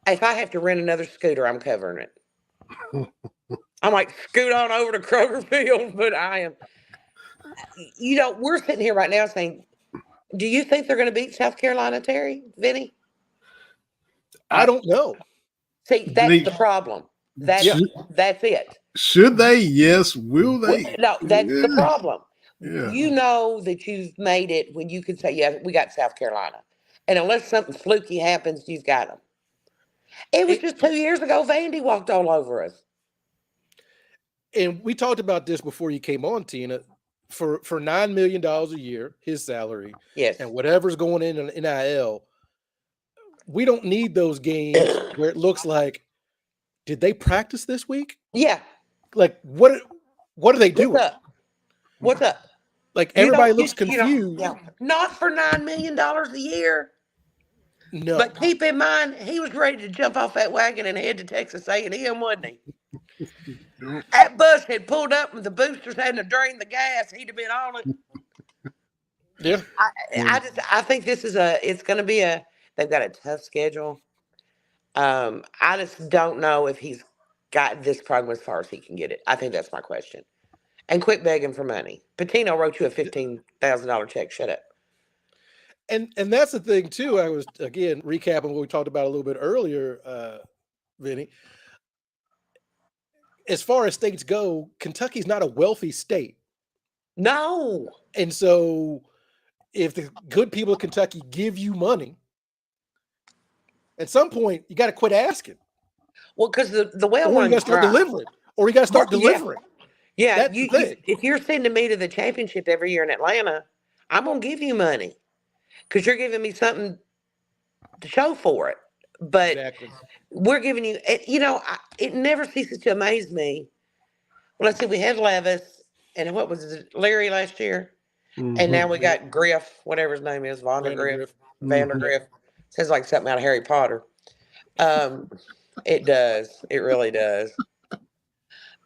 if I have to rent another scooter, I'm covering it. I'm like, scoot on over to Kroger Field, but I am. We're sitting here right now saying, do you think they're going to beat South Carolina, Terry, Vinny? I don't know. See, that's the problem. That's it. Should they? Yes. Will they? No, that's the problem. Yeah. You know that you've made it when you can say, yeah, we got South Carolina. And unless something fluky happens, you've got them. It was just 2 years ago, Vandy walked all over us. And we talked about this before you came on, Tina. For $9 million a year, his salary, yes, and whatever's going in NIL, we don't need those games where it looks like, did they practice this week? Yeah. Like what are they doing? What's up? Like everybody looks confused. Not for $9 million a year. No. But keep in mind, he was ready to jump off that wagon and head to Texas A&M, wasn't he? That bus had pulled up and the boosters hadn't to drain the gas. He'd have been on it. Yeah. I think it's going to be they've got a tough schedule. I just don't know if he's got this program as far as he can get it. I think that's my question. And quit begging for money. Patino wrote you a $15,000 check. Shut up. And that's the thing too. I was again recapping what we talked about a little bit earlier, Vinny. As far as states go, Kentucky's not a wealthy state. No. And so if the good people of Kentucky give you money, at some point you got to quit asking. Well, because the well or you got to start delivering. Or you got to start delivering. Yeah, that's if you're sending me to the championship every year in Atlanta, I'm gonna give you money because you're giving me something to show for it. But we're giving you, it never ceases to amaze me. Well, let's see, we had Levis, and what was it, Larry last year? Mm-hmm. And now we got Griff, whatever his name is, Vandergriff. Vandergriff. Sounds like something out of Harry Potter. It does. It really does.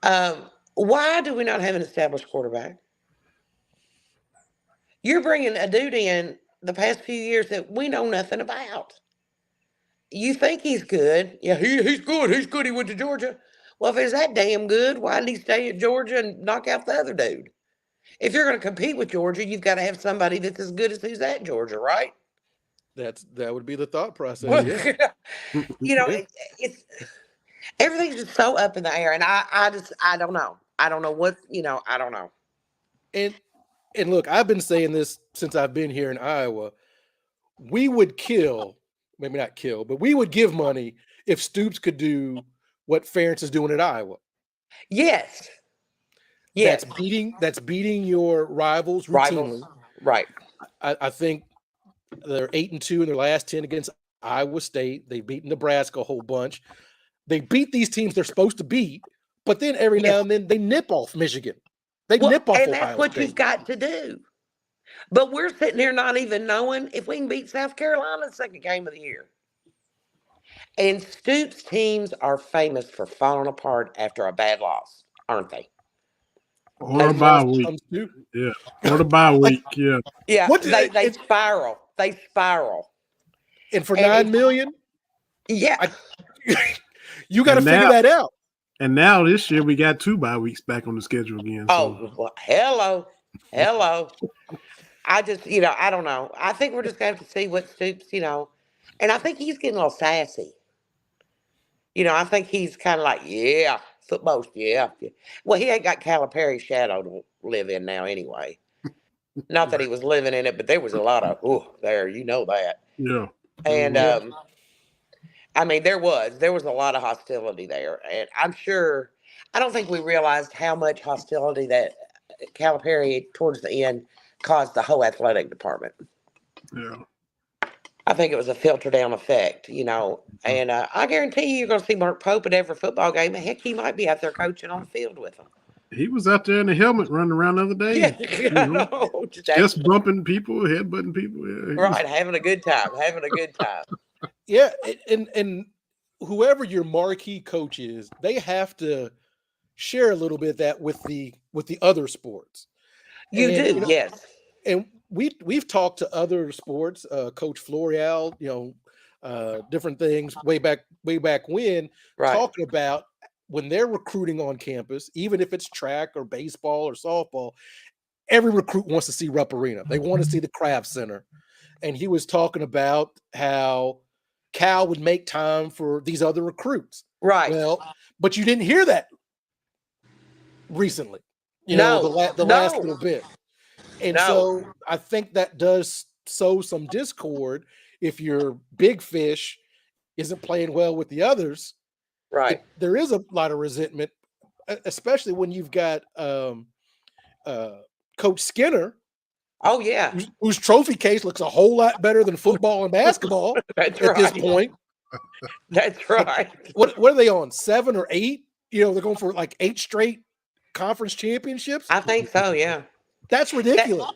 Why do we not have an established quarterback? You're bringing a dude in the past few years that we know nothing about. You think he's good. Yeah, he's good. He's good. He went to Georgia. Well, if he's that damn good, why didn't he stay at Georgia and knock out the other dude? If you're going to compete with Georgia, you've got to have somebody that's as good as who's at Georgia, right? That would be the thought process. Yeah. It's everything's just so up in the air, and I don't know. I don't know what I don't know. And look, I've been saying this since I've been here in Iowa. We would kill, maybe not kill, but we would give money if Stoops could do what Ferentz is doing at Iowa. Yes. Yes. That's beating your rivals routinely. Right. I think they're 8-2 in their last 10 against Iowa State. They've beaten Nebraska a whole bunch. They beat these teams they're supposed to beat, but then every now and then they nip off Michigan. They nip off and Ohio that's what State. you've got to do. But we're sitting here not even knowing if we can beat South Carolina the second game of the year. And Stoops teams are famous for falling apart after a bad loss, aren't they? Or a bye week. Yeah. Or the bye week. Yeah. Yeah. They spiral. They spiral. And for $9 million? Yeah. You got to figure that out. And now this year we got 2 bye weeks back on the schedule again. So. Oh, well, hello. I just, I don't know. I think we're just going to have to see what Stoops, and I think he's getting a little sassy. I think he's kind of like, yeah, football's, yeah. Well, he ain't got Calipari's shadow to live in now anyway. Not that he was living in it, but there was a lot of, there, that. Yeah. And, I mean, there was a lot of hostility there. And I'm sure, I don't think we realized how much hostility that Calipari towards the end caused the whole athletic department. Yeah. I think it was a filter down effect, and I guarantee you're going to see Mark Pope at every football game. Heck, he might be out there coaching on the field with them. He was out there in the helmet running around the other day. Yeah, just bumping people, headbutting people. Yeah, right, having a good time. Yeah, and whoever your marquee coach is, they have to share a little bit of that with the other sports. Yes. And we've talked to other sports, Coach Floreal, different things way back when, talking about when they're recruiting on campus, even if it's track or baseball or softball, every recruit wants to see Rupp Arena. They want to see the Kraft Center. And he was talking about how Cal would make time for these other recruits. Right. Well, but you didn't hear that recently, the last little bit. And so I think that does sow some discord if your big fish isn't playing well with the others. Right. There is a lot of resentment, especially when you've got Coach Skinner. Oh, yeah. Whose trophy case looks a whole lot better than football and basketball That's at this point. That's right. What are they on? 7 or 8? They're going for like 8 straight conference championships. I think so, yeah. That's ridiculous.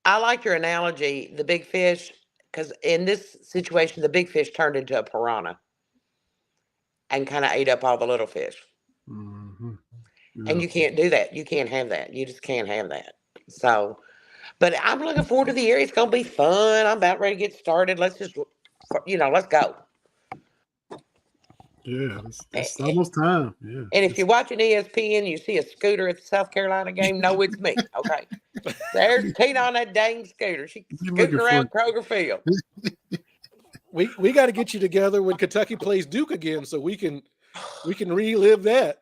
I like your analogy, the big fish, because in this situation, the big fish turned into a piranha and kind of ate up all the little fish. Mm-hmm. Yeah. And you can't do that. You can't have that. You just can't have that. So, but I'm looking forward to the year. It's going to be fun. I'm about ready to get started. Let's just, let's go. Yeah, it's almost time. Yeah. And if you're watching ESPN, you see a scooter at the South Carolina game, know it's me. Okay. There's Tina on that dang scooter. She's scooting around Kroger Field. We got to get you together when Kentucky plays Duke again so we can relive that.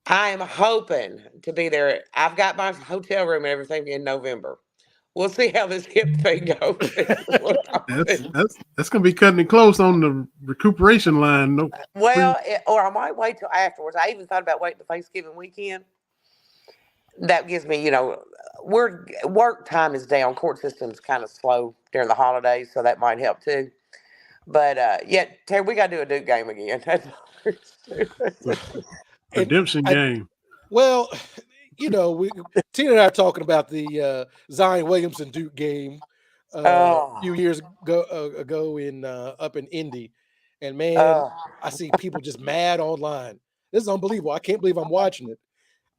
I am hoping to be there. I've got my hotel room and everything in November. We'll see how this hip thing goes. That's going to be cutting it close on the recuperation line. No. Well, or I might wait till afterwards. I even thought about waiting till Thanksgiving weekend. That gives me, work time is down. Court system's kind of slow during the holidays, so that might help too. But Terry, we got to do a Duke game again. Redemption game. Well, Tina and I are talking about the Zion Williamson Duke game a few years ago in up in Indy, and man, I see people just mad online. This is unbelievable. I can't believe I'm watching it,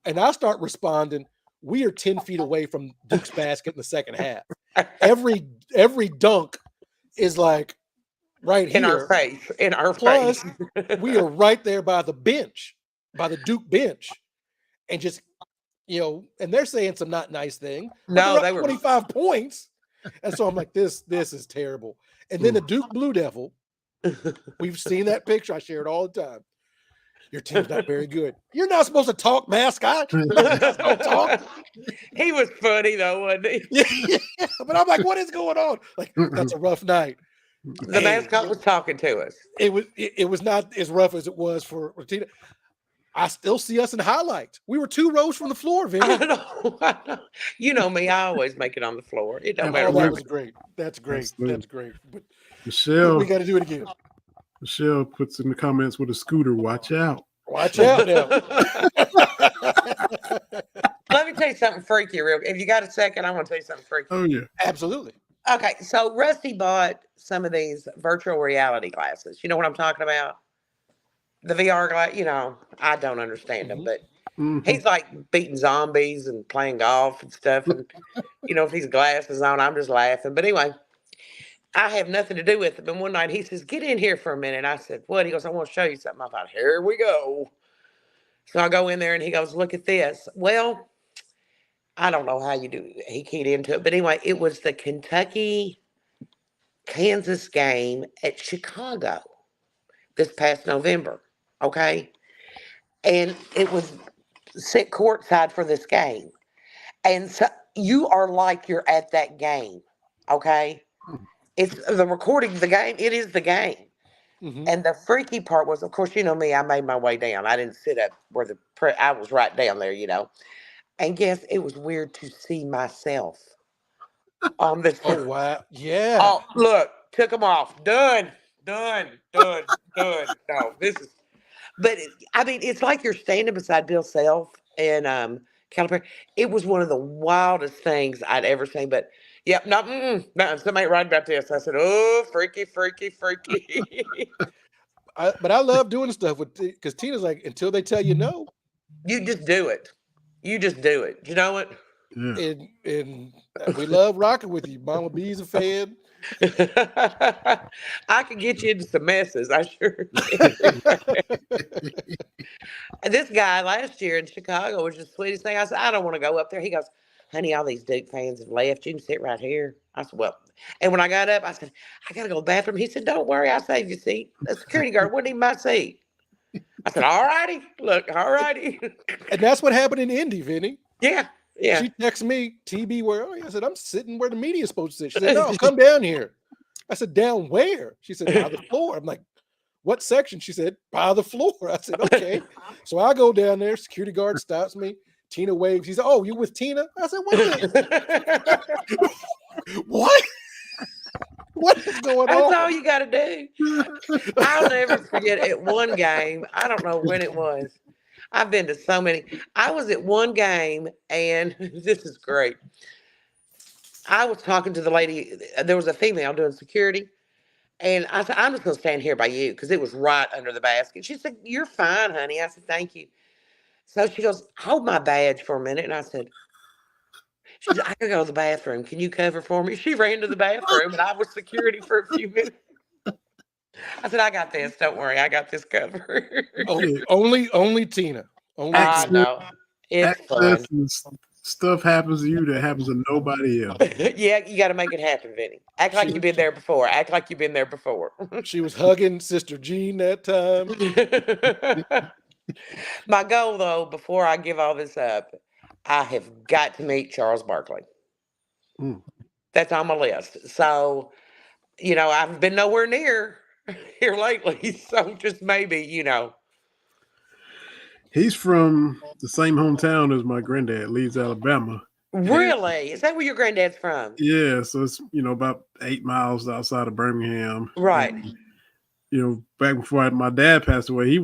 and I start responding. We are 10 feet away from Duke's basket in the second half. Every dunk is like right here in our face. In our Plus, face. we are right there by the bench, by the Duke bench, and just. And they're saying some not nice thing. No, they were 25 points. And so I'm like, this is terrible. And then the Duke Blue Devil, we've seen that picture. I share it all the time. Your team's not very good. You're not supposed to talk, mascot. Don't talk. He was funny though, wasn't he? Yeah. But I'm like, what is going on? Like, that's a rough night. The mascot was talking to us. It was not as rough as it was for Tina. I still see us in highlights. We were 2 rows from the floor, Vinny. I know. You know me, I always make it on the floor. It don't matter Oh, what. that was great. That's great. Absolutely. That's great. But Michelle, we got to do it again. Michelle puts in the comments with a scooter. Watch out. Watch out now. Let me tell you something freaky real. If you got a second, I want to tell you something freaky. Oh yeah. Absolutely. Okay, so Rusty bought some of these virtual reality glasses. You know what I'm talking about? The VR glass. You know, I don't understand them, but he's like beating zombies and playing golf and stuff. And you know, if he's glasses on, I'm just laughing. But anyway, I have nothing to do with it. And one night he says, "Get in here for a minute." I said, "What?" He goes, "I want to show you something." I thought, here we go. So I go in there and he goes, "Look at this." Well, I don't know how you do it. He keyed into it. But anyway, it was the Kentucky-Kansas game at Chicago this past November. Okay. And it was set courtside for this game. And so you are like you're at that game. Okay. It's the recording of the game. It is the game. Mhm. And the freaky part was, of course, you know me, I made my way down. I didn't sit up where I was right down there, you know. And guess it was weird to see myself on this. Oh, wow. Yeah. Oh, look, took them off. Done. No, this is, but I mean, it's like you're standing beside Bill Self and Calipari. It was one of the wildest things I'd ever seen. But yep, no, somebody right about this. I said, oh, freaky. But I love doing stuff with because Tina's like, until they tell you no. You just do it. You know what? Yeah. And we love rocking with you. Mama B's a fan. I could get you into some messes. I sure can. And this guy last year in Chicago was the sweetest thing. I said, I don't want to go up there. He goes, honey, all these Duke fans have left. You can sit right here. I said, well, and when I got up, I said, I got to go to the bathroom. He said, don't worry. I'll save your seat. The security guard wasn't even my seat. I said, all righty. Look, all righty. And that's what happened in Indy, Vinny. Yeah. She texted me, TB, where are you? I said, I'm sitting where the media's supposed to sit. She said, no, come down here. I said, down where? She said, by the floor. I'm like, what section? She said, by the floor. I said, okay. So I go down there. Security guard stops me. Tina waves. He said, oh, you with Tina? I said, wait a minute. What? What is going on? That's all you got to do. I'll never forget at one game. I don't know when it was. I've been to so many. I was at one game, and this is great. I was talking to the lady. There was a female doing security, and I said, I'm just going to stand here by you because it was right under the basket. She said, you're fine, honey. I said, thank you. So she goes, hold my badge for a minute. And I said, she said, I got to go to the bathroom. Can you cover for me? She ran to the bathroom, and I was security for a few minutes. I said, I got this. Don't worry. I got this covered. Only Tina. I know. It's fun. Stuff happens to you that happens to nobody else. Yeah, you got to make it happen, Vinny. Act like you've been there before. She was hugging Sister Jean that time. My goal, though, before I give all this up, I have got to meet Charles Barkley. That's on my list. So, you know, I've been nowhere near here lately. So just maybe, you know. He's from the same hometown as my granddad, Leeds, Alabama. Really? Is that where your granddad's from? Yeah, so it's, you know, about 8 miles outside of Birmingham. Right. And, you know, back before my dad passed away,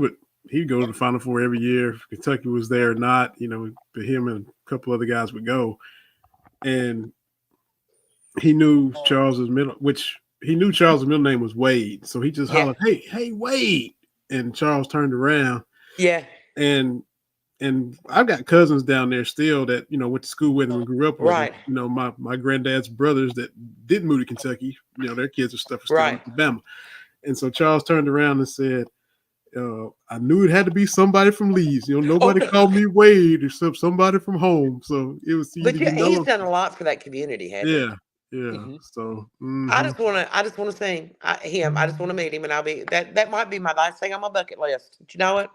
he'd go to the Final Four every year. If Kentucky was there or not, you know, him and a couple other guys would go. And he knew Charles's middle name was Wade. So he just hollered, hey, Wade. And Charles turned around. Yeah. And I've got cousins down there still that, you know, went to school with him and grew up with right. him. You know, my granddad's brothers that didn't move to Kentucky, you know, their kids are stuff still in Alabama. And so Charles turned around and said, I knew it had to be somebody from Leeds. You know, nobody called me Wade except somebody from home. So it was. But he's done a lot for that community, hasn't he? Yeah. Mm-hmm. So I just want to sing him. I just want to meet him, and I'll be that might be my last thing on my bucket list. Do you know it?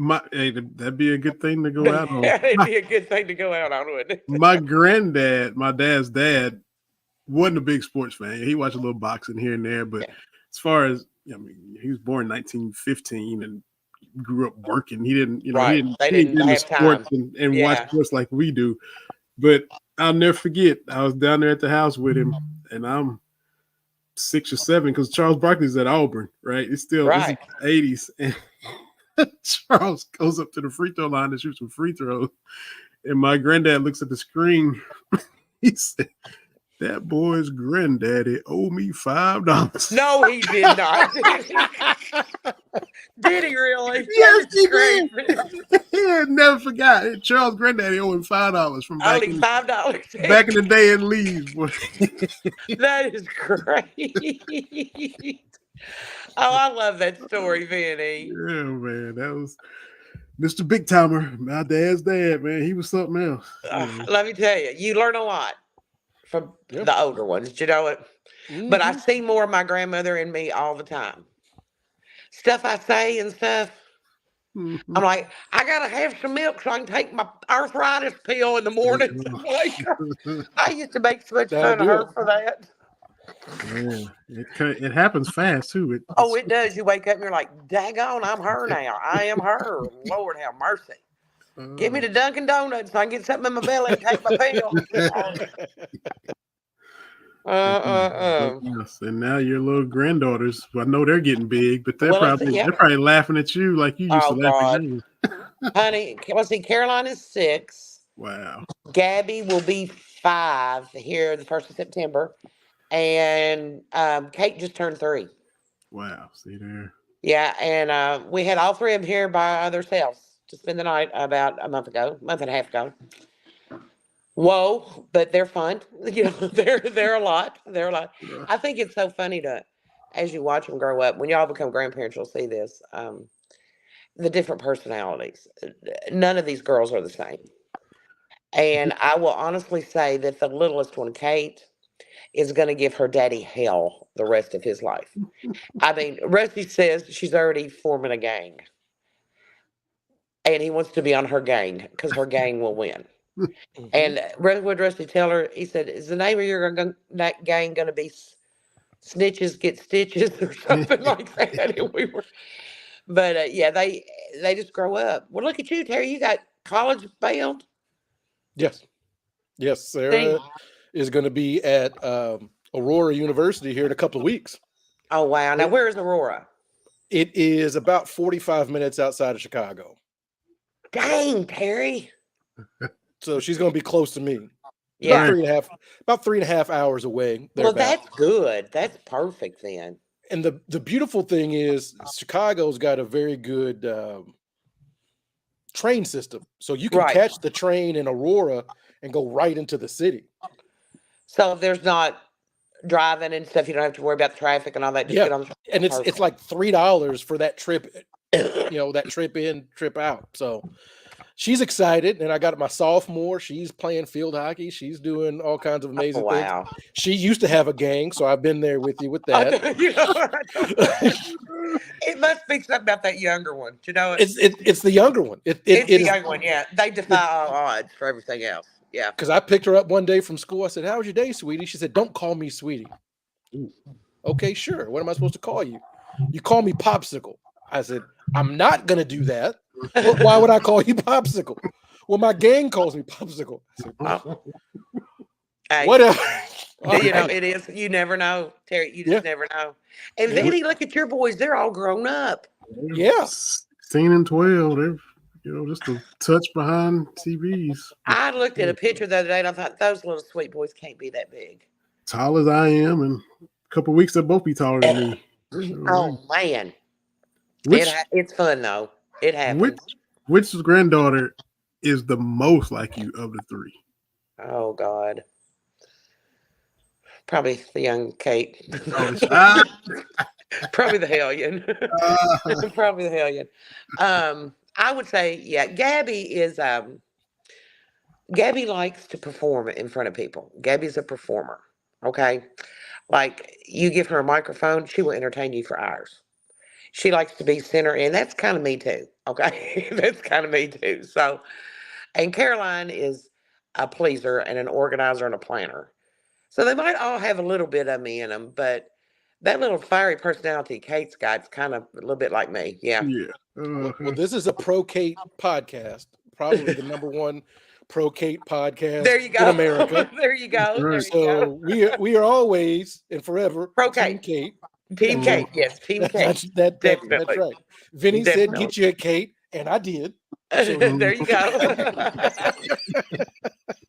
That'd be a good thing to go out on. It'd be a good thing to go out on, wouldn't it? My granddad, my dad's dad, wasn't a big sports fan. He watched a little boxing here and there, but as far as he was born in 1915 and grew up working. He didn't, he didn't have sports and watch sports like we do. But I'll never forget, I was down there at the house with him, and I'm 6 or 7 because Charles Barkley's at Auburn, right? It's still this is the 80s, and Charles goes up to the free throw line to shoot some free throws, and my granddad looks at the screen. He said, "That boy's granddaddy owe me $5." No, he did not. Did he really? Yes, he did. Yeah, never forgot. Charles' granddaddy owed him $5 from back in the day in Leeds. That is great. Oh, I love that story, Vinny. Yeah, man, that was Mr. Big Timer, my dad's dad. Man, he was something else. Let me tell you, you learn a lot from the older ones. You know it. Mm-hmm. But I see more of my grandmother in me all the time. Stuff I say and stuff. Mm-hmm. I'm like, I gotta have some milk so I can take my arthritis pill in the morning. I used to make so much fun of her for that. Yeah, it happens fast too. It does. You wake up and you're like, daggone, I'm her now. I am her. Lord have mercy. Give me the Dunkin' Donuts so I can get something in my belly and take my pill. Yes, and now your little granddaughters, I know they're getting big, but they're probably laughing at you like you used to laugh at me. Honey, let's see, Caroline is 6. Wow. Gabby will be 5 here the 1st of September. And Kate just turned 3. Wow. See there. Yeah, and we had all 3 of them here by themselves to spend the night about a month and a half ago. Whoa, but they're fun. They're a lot. They're a lot. I think it's so funny as you watch them grow up, when y'all become grandparents, you'll see this. The different personalities. None of these girls are the same. And I will honestly say that the littlest one, Kate, is going to give her daddy hell the rest of his life. I mean, Rusty says she's already forming a gang. And he wants to be on her gang because her gang will win. And what did Rusty tell her? He said, is the name of your gang going to be Snitches Get Stitches or something like that? And but they just grow up. Well, look at you, Terry. You got college bound? Yes. Sarah is going to be at Aurora University here in a couple of weeks. Oh, wow. Now, where is Aurora? It is about 45 minutes outside of Chicago. Dang, Terry. So she's going to be close to me. Yeah. About 3.5 hours away. Well, that's good. That's perfect then. And the beautiful thing is Chicago's got a very good train system. So you can catch the train in Aurora and go right into the city. So if there's not driving and stuff, you don't have to worry about the traffic and all that. Just get on the and it's like $3 for that trip, that trip in, trip out. So she's excited, and I got my sophomore. She's playing field hockey. She's doing all kinds of amazing things. She used to have a gang, so I've been there with you with that. It must be something about that younger one. You know, it's the younger one. It's the younger one. Yeah, they defy all odds for everything else. Yeah. Because I picked her up one day from school. I said, "How was your day, sweetie?" She said, "Don't call me sweetie." Ooh. Okay, sure. What am I supposed to call you? You call me Popsicle. I said, "I'm not gonna do that. Why would I call you Popsicle?" Well, my gang calls me Popsicle. I said, hey, whatever. It is. You never know, Terry. You just never know. And then look at your boys. They're all grown up. Yeah. 16 and 12. They're just a touch behind TVs. I looked at a picture the other day and I thought, those little sweet boys can't be that big. Tall as I am, and a couple of weeks they'll both be taller than me. Oh, man. It's fun, though. It happens. Which granddaughter is the most like you of the 3? Oh, God. Probably the young Kate. Probably the hellion. Probably the hellion. I would say, Gabby Gabby likes to perform in front of people. Gabby's a performer. Okay. Like, you give her a microphone, she will entertain you for hours. She likes to be center, and that's kind of me too. Okay, that's kind of me too. So, and Caroline is a pleaser and an organizer and a planner. So they might all have a little bit of me in them, but that little fiery personality Kate's got is kind of a little bit like me. Yeah. Yeah. Well, this is a pro Kate podcast, probably the number one pro Kate podcast There you in go. America. There you go. Right. There you go. So we are always and forever Pro Team Kate. Kate. Team That's Kate. right. Yes, Team Kate. That's Definitely. right. Vinny said, Definitely. "Get you a Kate," and I did. So There you go.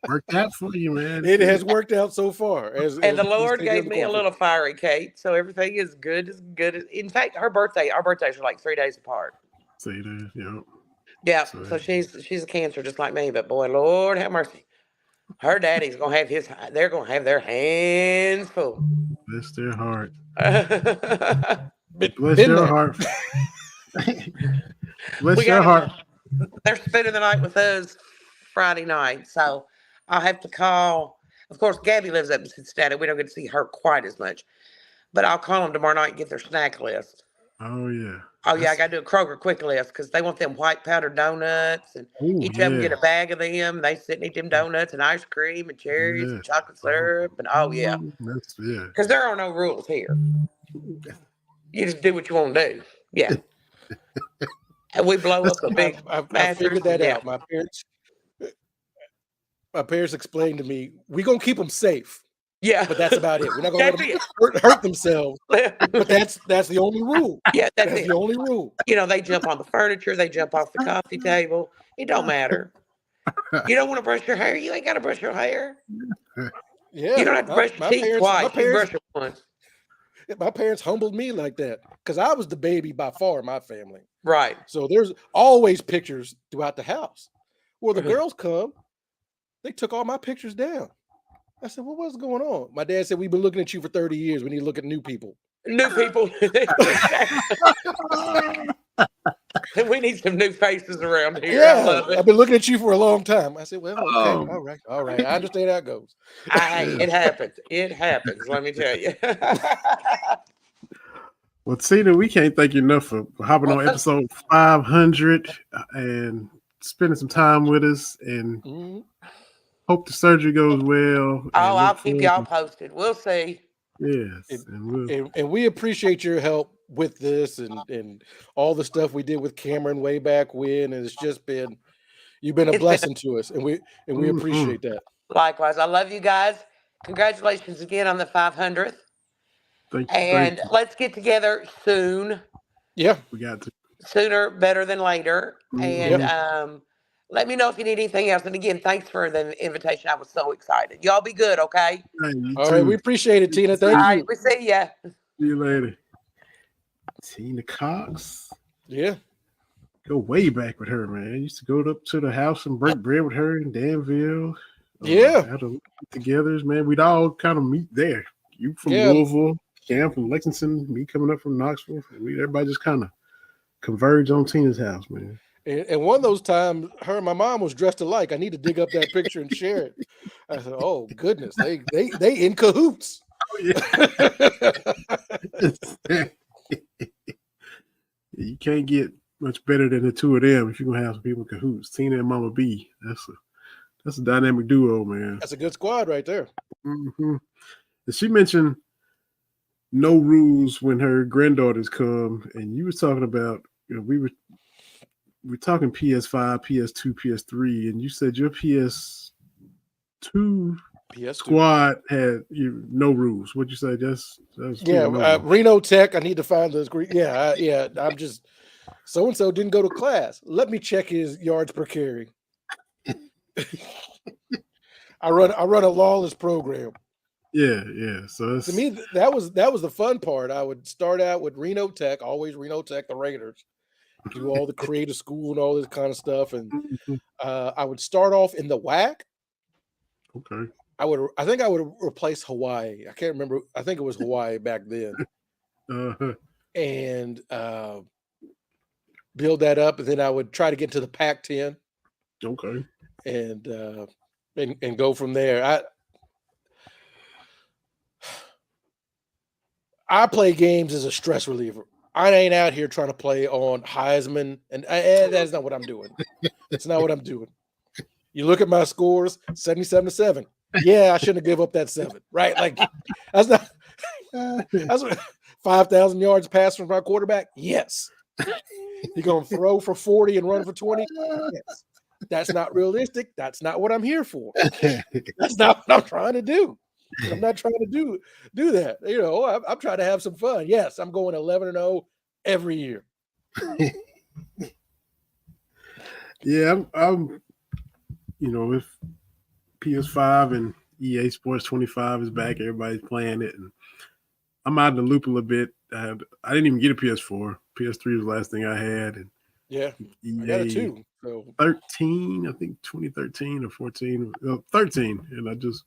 Worked out for you, man. it has worked out so far. As And the we Lord sit here in gave the me a corporate. little fiery Kate, so everything is good as good as. In fact, our birthdays are like 3 days apart. See there, yeah. Yeah, So, so she's a Cancer just like me, but boy, Lord have mercy, her daddy's gonna have his. They're gonna have their hands full. bless their heart. Been Bless your there. heart. Bless We your got heart. They're spending the night with us Friday night, so I'll have to call. Of course, Gabby lives up in Cincinnati. We don't get to see her quite as much, but I'll call them tomorrow night and get their snack list. Oh yeah. Oh yeah, I got to do a Kroger quick list because they want them white powdered donuts, and Oh each of them yeah. get a bag of them. They sit and eat them donuts and ice cream and cherries Yeah. and chocolate syrup, and oh yeah, That's yeah. because there are no rules here. You just do what you want to do. Yeah. And we blow up a big I mattress. figured that Yeah. out. My parents explained to me, "We're gonna keep them safe, Yeah. but that's about it. We're not gonna let That's them hurt themselves. But that's the only rule. Yeah, that's That's it. the only rule." You know, they jump on the furniture, they jump off the coffee table. It don't matter. You don't want to brush your hair, you ain't got to brush your hair. Yeah, You don't have to brush your teeth twice. You brush it once. My parents humbled me like that because I was the baby by far in my family. Right. So there's always pictures throughout the house. Well, the girls come, they took all my pictures down. I said, "Well, what's going on?" My dad said, "We've been looking at you for 30 years. We need to look at new people." New people. We need some new faces around here. I love I've it. been looking at you for a long time. I said, "Well, okay, Oh. all right. I understand how it goes." It happens. It happens. Let me tell you. Well, Tina, we can't thank you enough for hopping on episode 500 and spending some time with us. And Mhm. hope the surgery goes well. Oh, I'll keep y'all posted. We'll see. Yes, And we appreciate your help with this and all the stuff we did with Cameron way back when. And it's just been, you've been a blessing to us, and we appreciate that. Likewise, I love you guys. Congratulations again on the 500th. Thank you. And let's get together soon. Yeah, we got to. Sooner, better than later. Mhm. And let me know if you need anything else. And again, thanks for the invitation. I was so excited. Y'all be good, okay? Hey, you all too. right. We appreciate it, Tina. All Thank right, you. we see ya. See you later. Tina Cox. Yeah. Go way back with her, man. I used to go up to the house and break bread with her in Danville. Yeah. Had to togethers, man. We'd all kind of meet there. You from Yeah. Louisville, Cam from Lexington, me coming up from Knoxville. Everybody just kind of converge on Tina's house, man. And one of those times, her and my mom was dressed alike. I need to dig up that picture and share it. I said, "Oh goodness, they in cahoots." You can't get much better than the two of them if you're gonna have some people in cahoots. Tina and Mama B. That's a dynamic duo, man. That's a good squad right there. Mm-hmm. And she mentioned no rules when her granddaughters come, and you was talking about, we're talking PS5, PS2, PS3, and you said your PS2 squad had no rules. What'd you say? Reno Tech. I need to find those. I'm just so and so didn't go to class. Let me check his yards per carry. I run a lawless program. Yeah. So to me, that was the fun part. I would start out with Reno Tech, always Reno Tech, the Raiders. Do all the creative school and all this kind of stuff, and I would start off in the WAC. Okay. I think I would replace Hawaii. I can't remember. I think it was Hawaii back then. And build that up, and then I would try to get to the Pac-10. Okay. And go from there. I play games as a stress reliever. I ain't out here trying to play on Heisman, and that's not what I'm doing. It's not what I'm doing. You look at my scores, 77-7. Yeah, I shouldn't have given up that 7, right? Like that's not that's what 5,000 yards passed from my quarterback. Yes. You're gonna throw for 40 and run for 20. Yes. That's not realistic. That's not what I'm here for. That's not what I'm trying to do. I'm not trying to do that. You know, I'm trying to have some fun. Yes, I'm going 11-0 every year. Yeah, I'm if PS5 and EA Sports 25 is back, everybody's playing it, and I'm out of the loop a little bit. I didn't even get a PS4. PS3 was the last thing I had, and yeah, EA I got it too. So 13, I think 2013 or 14, 13, and I just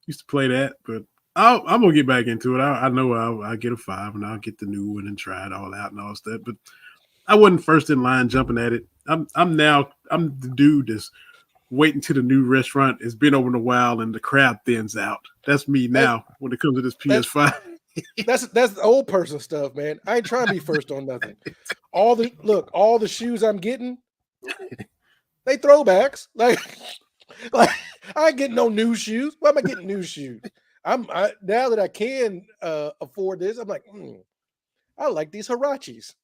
used to play that, but I'm gonna get back into it. I know I'll get a 5 and I'll get the new one and try it all out and all that. But I wasn't first in line jumping at it. I'm the dude that's waiting till the new restaurant has been open a while and the crowd thins out. That's me now when it comes to this PS5. That's the old person stuff, man. I ain't trying to be first on nothing. All the shoes I'm getting, they throwbacks. Like I ain't getting no new shoes. Why am I getting new shoes? Now that I can afford this, I'm like, I like these Hirachis,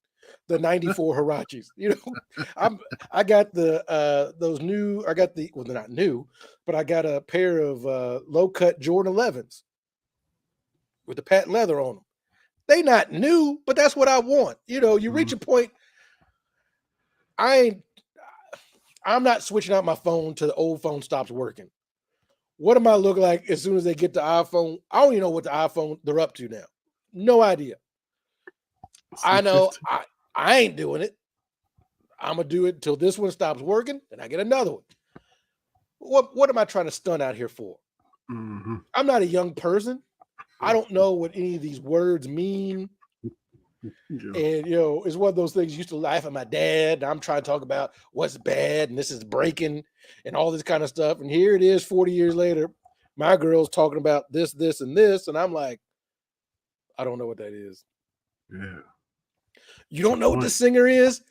the '94 Hirachis. You know, I got those new. I got they're not new, but I got a pair of low cut Jordan 11s with the patent leather on them. They not new, but that's what I want. You know, you reach a point. I'm not switching out my phone till the old phone stops working. What am I look like as soon as they get the iPhone? I don't even know what the iPhone they're up to now. No idea. I know I ain't doing it. I'm gonna do it until this one stops working, and I get another one. What am I trying to stunt out here for? Mm-hmm. I'm not a young person. I don't know what any of these words mean. Yeah. And it's one of those things. Used to laugh at my dad. I'm trying to talk about what's bad and this is breaking and all this kind of stuff. And here it is, 40 years later. My girl's talking about this, and this, and I'm like, I don't know what that is. Yeah. You don't know what the singer is?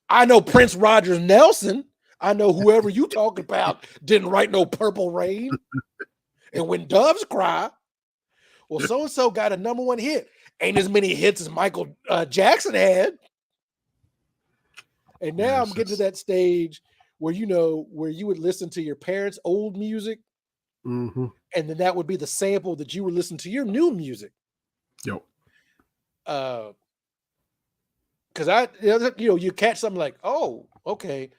I know Prince Rogers Nelson. I know whoever you talking about didn't write no Purple Rain. And When Doves Cry. Well, so-and-so got a #1 hit. Ain't as many hits as Michael Jackson had. And now I'm getting to that stage where, where you would listen to your parents' old music. Mm-hmm. And then that would be the sample that you were listening to your new music. Yep. Because you catch something like, oh, okay.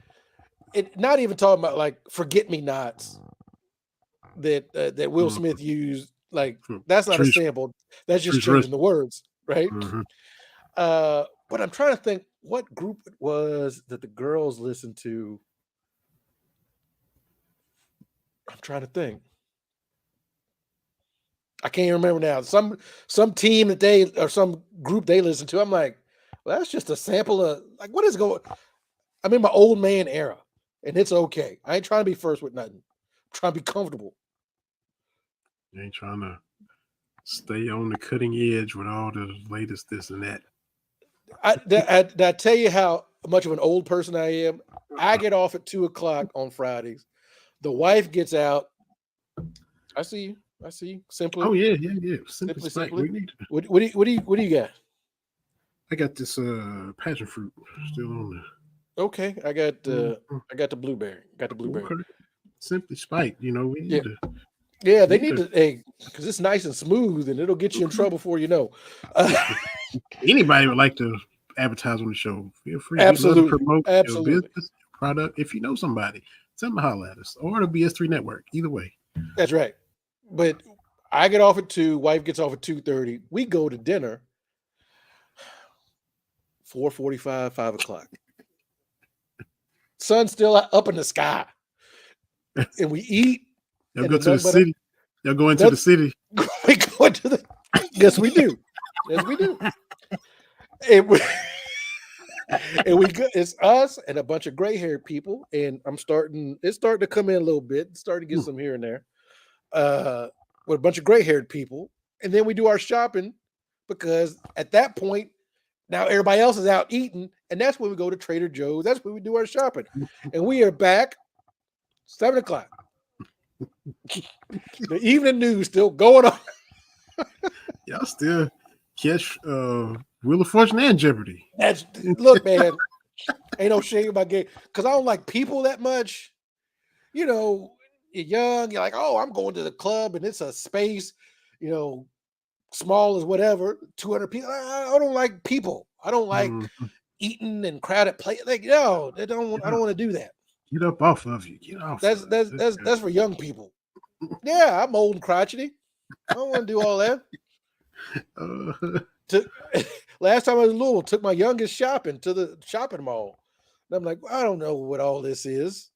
It not even talking about like Forget-Me-Nots that Will Smith used. Like that's not a sample. That's just changing the words, right? Mm-hmm. But I'm trying to think what group it was that the girls listened to. I'm trying to think. I can't remember now. Some team that they or some group they listen to. I'm like, well, that's just a sample of like what is going. I'm in my old man era, and it's okay. I ain't trying to be first with nothing. I'm trying to be comfortable. You ain't trying to stay on the cutting edge with all the latest this and that. I tell you how much of an old person I am. I get off at 2:00 on Fridays. The wife gets out. I see you. Simply. Oh yeah. Simply. What do you got? I got this passion fruit still on there. Okay, I got the blueberry. Okay. Simply Spike. We need to. Yeah, they need to, because it's nice and smooth, and it'll get you in trouble before you know. Anybody would like to advertise on the show? Feel free. Absolutely, to promote absolutely. Your business, product. If you know somebody, tell them to holler at us or the BS3 Network. Either way. That's right. But I get off at 2:00. Wife gets off at 2:30. We go to dinner. 4:45, 5:00. Sun's still up in the sky, and we eat. Y'all go to the city. Y'all go into the city. We go into the. Yes, we do. Yes, we do. And we go. It's us and a bunch of gray-haired people, and it's starting to come in a little bit. It's starting to get some here and there. With a bunch of gray-haired people, and then we do our shopping because at that point, now everybody else is out eating, and that's when we go to Trader Joe's. That's when we do our shopping, and we are back 7:00. The evening news still going on. Y'all still catch Wheel of Fortune and Jeopardy. Look, man, ain't no shame about game because I don't like people that much. You know, you're young, you're like, oh, I'm going to the club and it's a space, small as whatever, 200 people. I don't like people. I don't like eating and crowded play. Like, no, I don't want to do that. Get up off of you. Get off. That's for young people. Yeah, I'm old and crotchety. I don't want to do all that. Last time I was in Louisville, took my youngest shopping to the shopping mall. And I'm like, I don't know what all this is.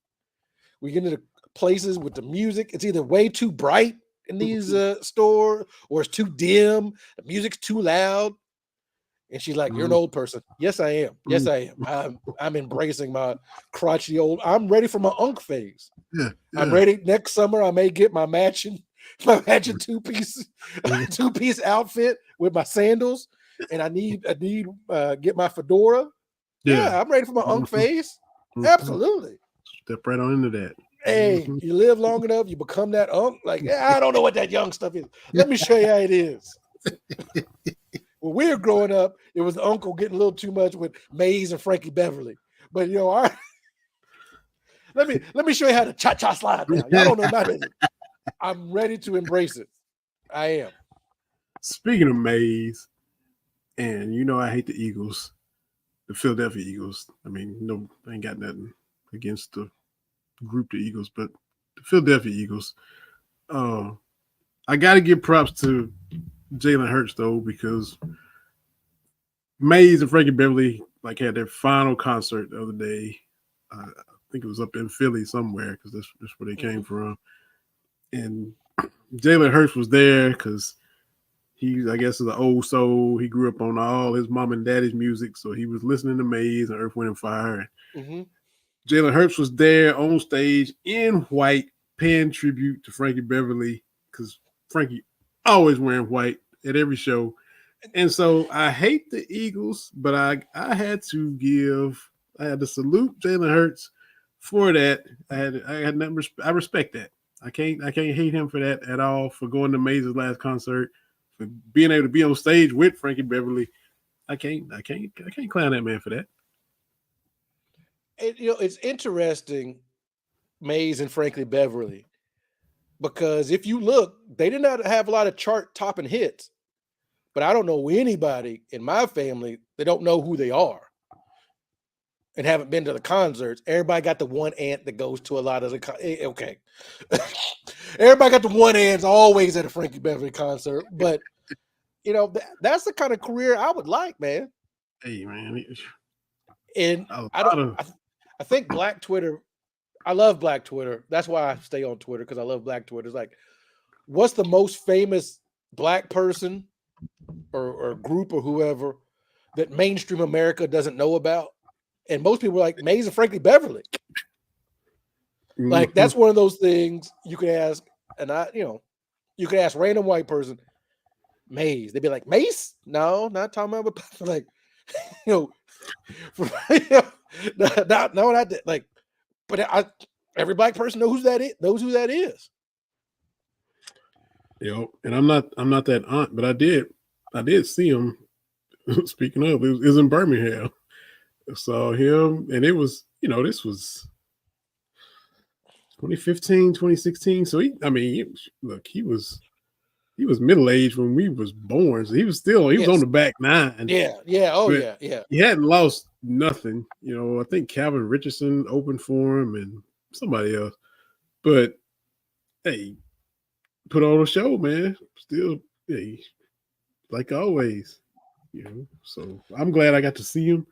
We get into places with the music. It's either way too bright in these stores or it's too dim. The music's too loud. And she's like, you're an old person. Yes, I am. Yes, I am. I'm embracing my crotchety old. I'm ready for my unk phase. Yeah. I'm ready. Next summer, I may get my matching two-piece outfit with my sandals, and I need get my fedora. Yeah, I'm ready for my unk phase. Absolutely. Step right on into that. Hey, you live long enough, you become that unk. Like, I don't know what that young stuff is. Let me show you how it is. When we were growing up, it was the uncle getting a little too much with Maze and Frankie Beverly. But all right. Let me show you how to cha-cha slide now. Y'all don't know about it. I'm ready to embrace it. I am. Speaking of Maze, and I hate the Eagles, the Philadelphia Eagles. I mean, no, I ain't got nothing against the group, the Eagles, but the Philadelphia Eagles. I got to give props to Jalen Hurts though, because Maze and Frankie Beverly had their final concert the other day. I think it was up in Philly somewhere because that's where they came from. And Jalen Hurts was there because he, I guess, is an old soul. He grew up on all his mom and daddy's music, so he was listening to Maze and Earth, Wind, and Fire. Jalen Hurts was there on stage in white, paying tribute to Frankie Beverly because Frankie always wearing white at every show. And so I hate the Eagles, but I had to salute Jalen Hurts for that. I respect that. I can't hate him for that at all, for going to Maze's last concert, for being able to be on stage with Frankie Beverly. I can't clown that man for that. It's interesting, Maze and Frankie Beverly, because if you look, they did not have a lot of chart topping hits. But I don't know anybody in my family that don't know who they are and haven't been to the concerts. Everybody got the one aunt that goes to a lot of the okay. Everybody got the one aunt's always at a Frankie Beverly concert. But that's the kind of career I would like, man. Hey, man. And I think Black Twitter, I love Black Twitter. That's why I stay on Twitter, because I love Black Twitter. It's like, what's the most famous Black person or group or whoever that mainstream America doesn't know about? And most people are like, Maze and Frankie Beverly. Like, that's one of those things you could ask, and you could ask random white person, Maze. They'd be like, Mace? No, not talking about, like, not that, like, but every Black person knows who that is. And I'm not that aunt, but I did see him. Speaking of, it was in Birmingham. I saw him, and it was, this was 2015, 2016. So he was middle-aged when we was born. So he was on the back nine. Yeah. Oh, yeah. He hadn't lost nothing. I think Calvin Richardson opened for him and somebody else. But hey, put on a show, man. Still, hey, like always. So I'm glad I got to see him.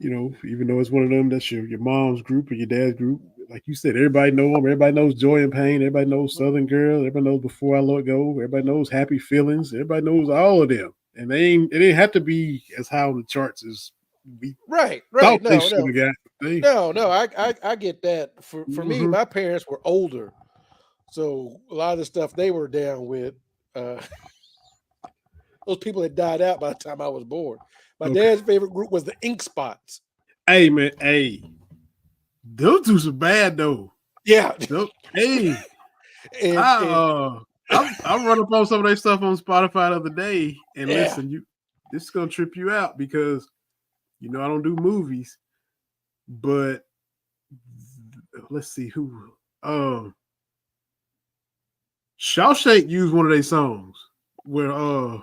Even though it's one of them that's your mom's group or your dad's group. Like you said, everybody know them. Everybody knows Joy and Pain. Everybody knows Southern Girl. Everybody knows Before I Let Go. Everybody knows Happy Feelings. Everybody knows all of them. And it didn't have to be as high on the charts as we right. No, I get that. For me, my parents were older, so a lot of the stuff they were down with. Those people had died out by the time I was born. My Okay. dad's favorite group was the Ink Spots. Hey man, hey, those dudes are bad though. Yeah. Hey, and I run up on some of their stuff on Spotify the other day, and Yeah. listen, this is gonna trip you out because I don't do movies, but let's see who. Shawshank used one of their songs where I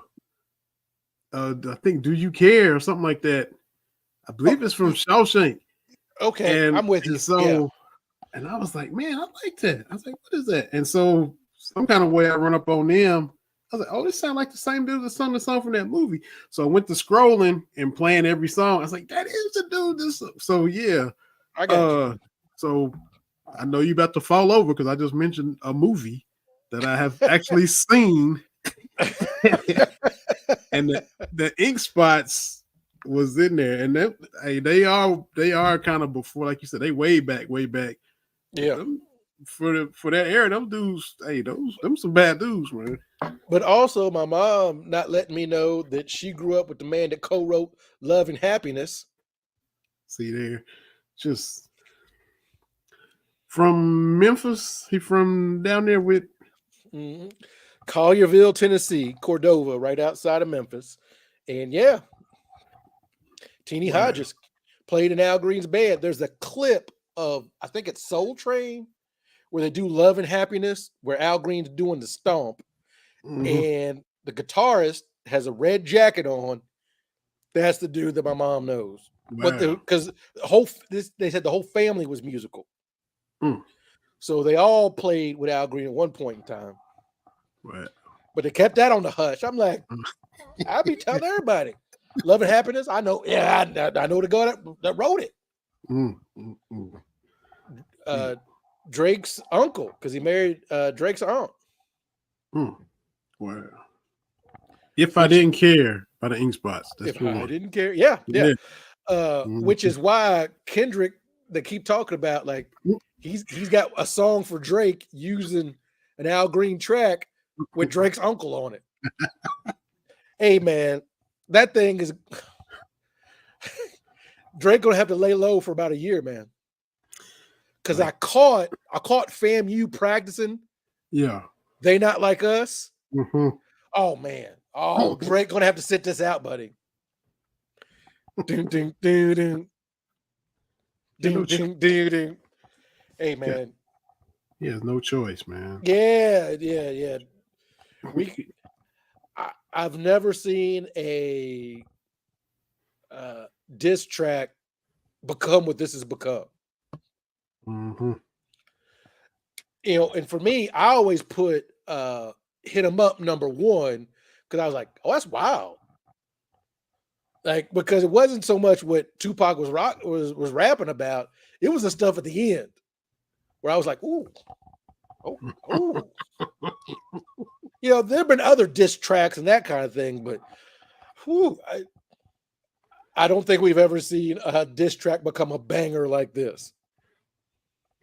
think "Do You Care" or something like that. I believe it's from Shawshank. okay, And I'm with you. so, Yeah. and I was like, man, I like that. I was like, what is that? And so, some kind of way I run up on them. I was like, oh, this sounds like the same dude that sung the song from that movie. So I went to scrolling and playing every song. I was like, that is the dude. So yeah. I got you. So I know you about to fall over because I just mentioned a movie that I have actually seen. And the Ink Spots was in there, and they are kind of before, like you said, they way back. Yeah. For that era, them dudes, them some bad dudes, man. But also my mom not letting me know that she grew up with the man that co-wrote Love and Happiness. See there, just from Memphis. He from down there with Collierville, Tennessee, Cordova, right outside of Memphis. And yeah, Teenie Hodges played in Al Green's band. There's a clip of, I think it's Soul Train, where they do Love and Happiness, where Al Green's doing the stomp. And the guitarist has a red jacket on. That's the dude that my mom knows. Wow. Because they said the whole family was musical. Mm. So they all played with Al Green at one point in time. Right. But they kept that on the hush. I'm like, I'll be telling everybody. Love and Happiness. I know. Yeah, I know the guy that wrote it. Drake's uncle, because he married Drake's aunt. Wow. If I Didn't Care by the Ink Spots. That's if I didn't care. Yeah. Which is why Kendrick, they keep talking about, like, he's got a song for Drake using an Al Green track with Drake's uncle on it. Hey man, that thing is Drake gonna have to lay low for about a year, man. Because I caught FAMU practicing. Yeah. They Not Like Us. Oh man. Oh, Drake gonna have to sit this out, buddy. Ding, ding, ding, ding. Ding, ding, ding, ding. Hey man. He has no choice, man. Yeah. I've never seen a diss track become what this has become. And for me, I always put Hit 'Em Up #1 because I was like, oh, that's wild. Like, because it wasn't so much what Tupac was rapping about, it was the stuff at the end where I was like, ooh. There have been other diss tracks and that kind of thing, but I don't think we've ever seen a diss track become a banger like this.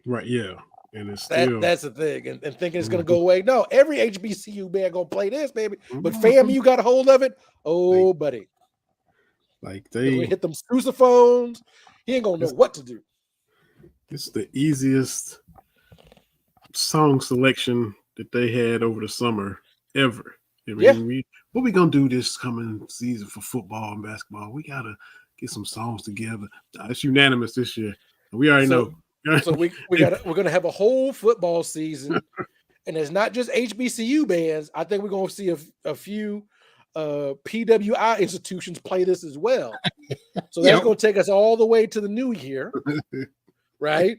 Right, yeah. And it's still that's the thing. And thinking it's gonna go away. No, every HBCU band gonna play this, baby. But FAMU got a hold of it. Oh, buddy. Like they hit them sousaphones. He ain't gonna know what to do. It's the easiest song selection that they had over the summer ever. What we gonna do this coming season for football and basketball? We gotta get some songs together. It's unanimous this year. We already know. So we're gonna have a whole football season, and it's not just HBCU bands. I think we're gonna see a few PWI institutions play this as well. So that's gonna take us all the way to the new year, right?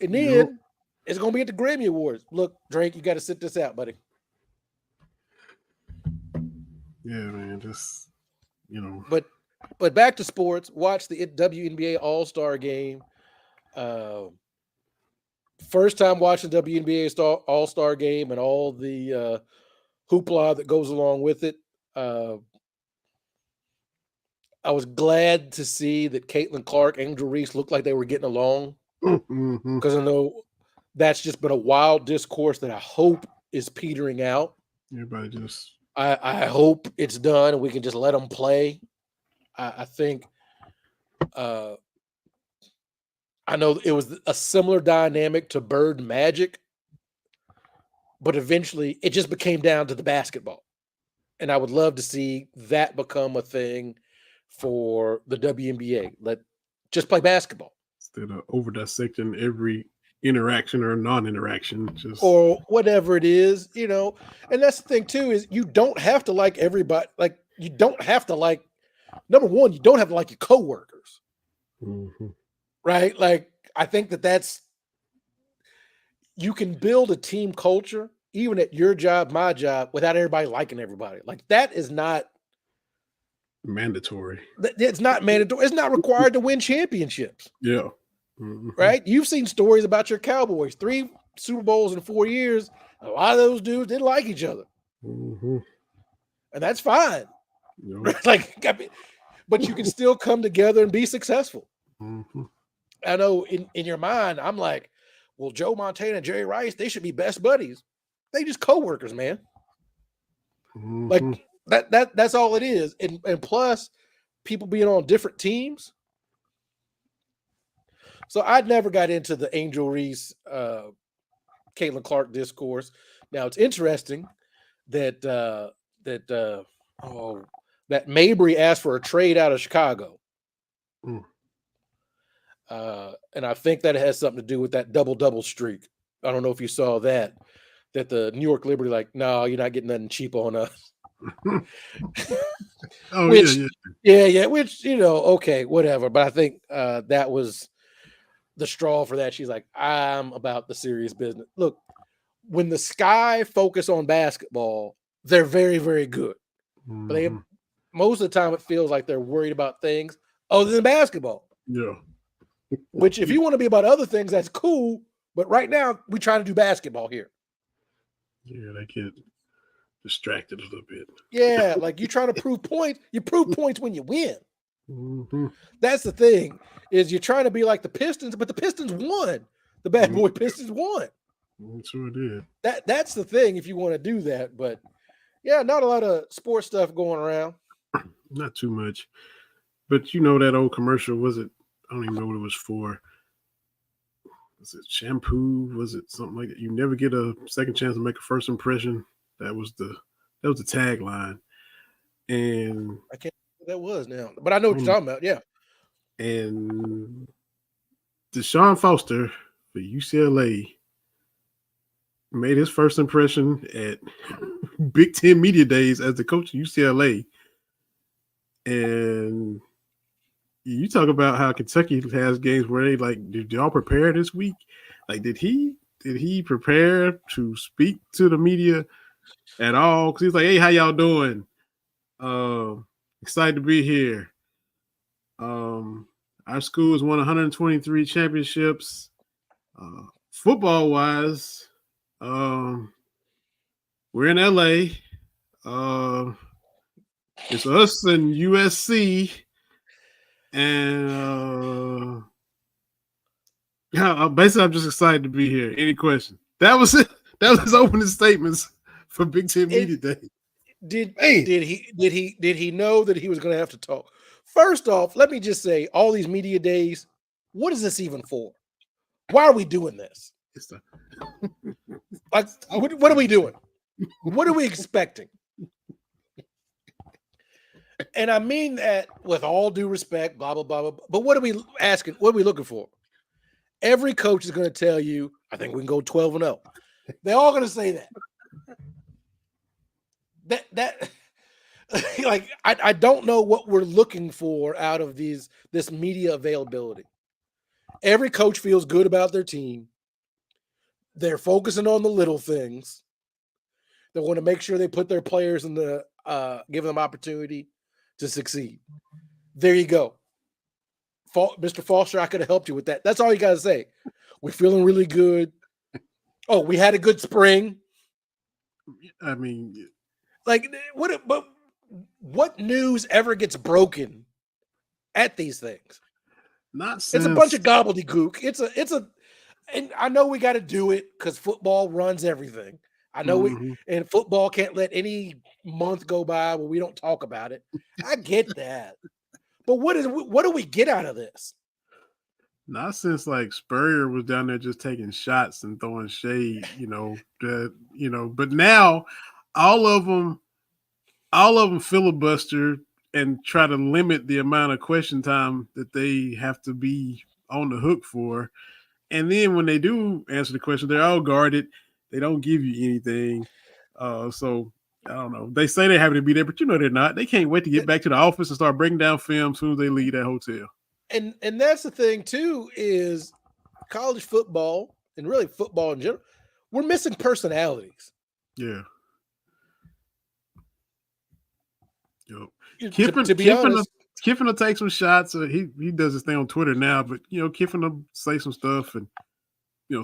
And then it's gonna be at the Grammy Awards. Look, Drake, you got to sit this out, buddy. Yeah, man, just But back to sports. Watch the WNBA All-Star game. First time watching WNBA All-Star game and all the hoopla that goes along with it. I was glad to see that Caitlin Clark, Angel Reese looked like they were getting along, because I know that's just been a wild discourse that I hope is petering out. Everybody just I hope it's done and we can just let them play. I think I know it was a similar dynamic to Bird Magic, but eventually it just became down to the basketball. And I would love to see that become a thing for the WNBA. Just play basketball. Instead of over dissecting every interaction or non-interaction, just or whatever it is, and that's the thing too, is you don't have to like everybody. Like you don't have to like, number one, you don't have to like your coworkers, right? Like, I think that's, you can build a team culture, even at your job, my job, without everybody liking everybody. Like that is not mandatory. It's not mandatory. It's not required to win championships. Yeah. Right? You've seen stories about your Cowboys, 3 Super Bowls in 4 years. A lot of those dudes didn't like each other. And that's fine. But you can still come together and be successful. I know in your mind, I'm like, well, Joe Montana and Jerry Rice, they should be best buddies. They just co-workers, man. Like that's all it is. And plus, people being on different teams. So I'd never got into the Angel Reese, Caitlin Clark discourse. Now it's interesting that Mabry asked for a trade out of Chicago, and I think that has something to do with that double streak. I don't know if you saw that the New York Liberty like, no, you're not getting nothing cheap on us. Which okay, whatever. But I think that was the straw for that. She's like, I'm about the serious business. Look, when the Sky focus on basketball, they're very, very good. But most of the time it feels like they're worried about things other than basketball. Yeah. Which if you want to be about other things, that's cool. But right now we try to do basketball here. Yeah, they get distracted a little bit. Yeah, like you trying to prove points. You prove points when you win. That's the thing, is you're trying to be like the Pistons, but the Pistons won. The bad boy Pistons won. Sure did. That's the thing if you want to do that. But yeah, not a lot of sports stuff going around. Not too much. But that old commercial, was it? I don't even know what it was for. Was it shampoo? Was it something like that? You never get a second chance to make a first impression. That was the tagline. And I can't remember what that was now, but I know what you're talking about. Yeah. And Deshaun Foster for UCLA made his first impression at Big Ten Media Days as the coach of UCLA. And you talk about how Kentucky has games where they like, did y'all prepare this week? Like, did he prepare to speak to the media at all? Because he's like, hey, how y'all doing? Excited to be here. Our school has won 123 championships. Football wise, we're in LA. It's us and USC. And basically, I'm just excited to be here. Any questions? That was it. That was his opening statements for Big Ten Media Day. Did he know that he was going to have to talk? First off, let me just say, all these media days, what is this even for? Why are we doing this? Like, what are we doing? What are we expecting? And I mean that with all due respect, blah, blah, blah, blah. But what are we asking? What are we looking for? Every coach is going to tell you, I think we can go 12-0. They're all going to say that. Like, I don't know what we're looking for out of this media availability. Every coach feels good about their team. They're focusing on the little things. They want to make sure they put their players in the give them opportunity to succeed. There you go. Mr. Foster, I could have helped you with that. That's all you got to say. We're feeling really good. Oh, we had a good spring. I mean, like, what news ever gets broken at these things? Not since... It's a bunch of gobbledygook. And I know we got to do it because football runs everything. I know Mhm. we and football can't let any month go by where we don't talk about it. I get that. But what do we get out of this? Not since like Spurrier was down there just taking shots and throwing shade, but now all of them filibuster and try to limit the amount of question time that they have to be on the hook for. And then when they do answer the question, they're all guarded. They don't give you anything. So I don't know. They say they're happy to be there, but they're not. They can't wait to get back to the office and start breaking down film as soon as they leave that hotel. And that's the thing too, is college football and really football in general, we're missing personalities. Yeah. Yo. To be honest, Kiffin will take some shots. He does his thing on Twitter now, but Kiffin will say some stuff, and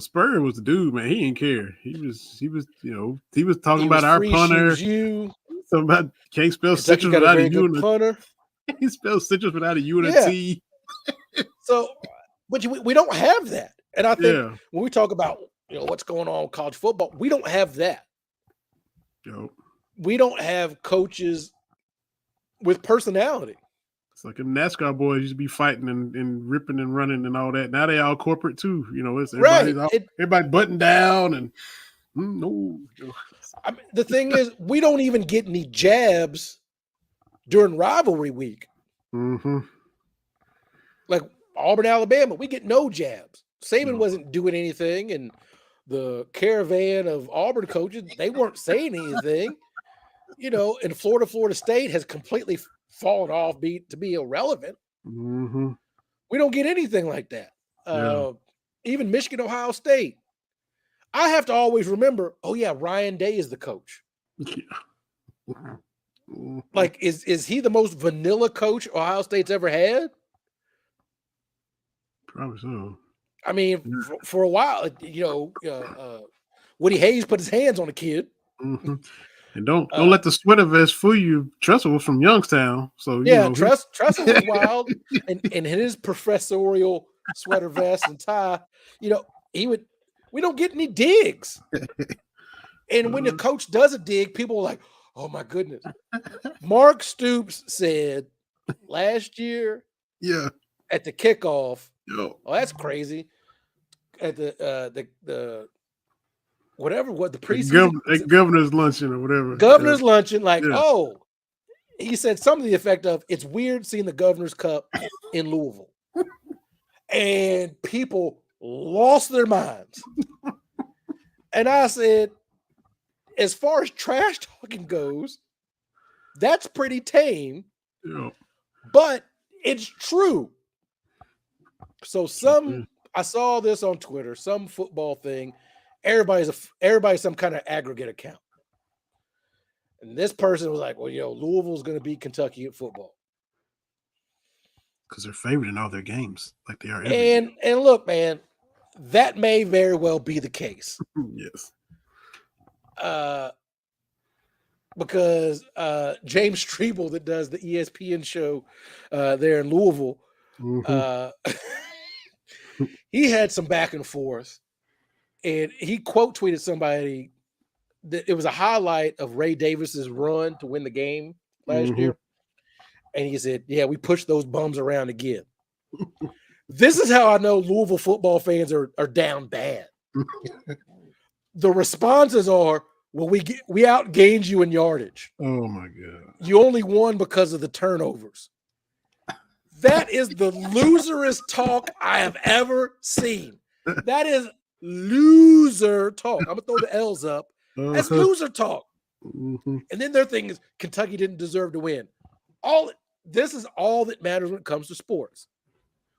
Spurrier was the dude, man. He didn't care. He was talking about our punter. Something about can't spell citrus without a U and punter. He spells citrus without a U and a T. So, but we don't have that, and I think when we talk about what's going on in college football, we don't have that. We don't have coaches with personality. It's like them NASCAR boys used to be fighting and ripping and running and all that. Now they all corporate too. It's everybody buttoned down and no. I mean, the thing is, we don't even get any jabs during rivalry week. Mm-hmm. Like Auburn, Alabama, we get no jabs. Saban wasn't doing anything, and the caravan of Auburn coaches, they weren't saying anything. And Florida State has completely fallen off to be irrelevant. Mm-hmm. We don't get anything like that. Even Michigan, Ohio State. I have to always remember, Ryan Day is the coach. Yeah. Like, is he the most vanilla coach Ohio State's ever had? Probably so. I mean, for a while, Woody Hayes put his hands on a kid. Mm-hmm. And don't let the sweater vest fool you. Tressel was from Youngstown, so Tressel was wild, and in his professorial sweater vest and tie, we don't get any digs. And when the coach does a dig, people are like, "Oh my goodness!" Mark Stoops said last year, at the kickoff, "Oh, that's crazy." At the preseason governor's luncheon or whatever. Governor's luncheon, he said something to the effect of, "It's weird seeing the Governor's Cup in Louisville," and people lost their minds. And I said, as far as trash talking goes, that's pretty tame, but it's true. So I saw this on Twitter, some football thing. Everybody's some kind of aggregate account. And this person was like, well, Louisville's going to beat Kentucky at football. Because they're favored in all their games, like they are every year. And look, man, that may very well be the case. Yes. Because James Strebel, that does the ESPN show there in Louisville, he had some back and forth, and he quote tweeted somebody that it was a highlight of Ray Davis's run to win the game last year. And he said, "Yeah, we pushed those bums around again." This is how I know Louisville football fans are down bad. The responses are, "Well, we outgained you in yardage. Oh my God. You only won because of the turnovers." That is the loserest talk I have ever seen. That is loser talk. I'm gonna throw the L's up. That's loser talk. And then their thing is Kentucky didn't deserve to win. This is all that matters when it comes to sports.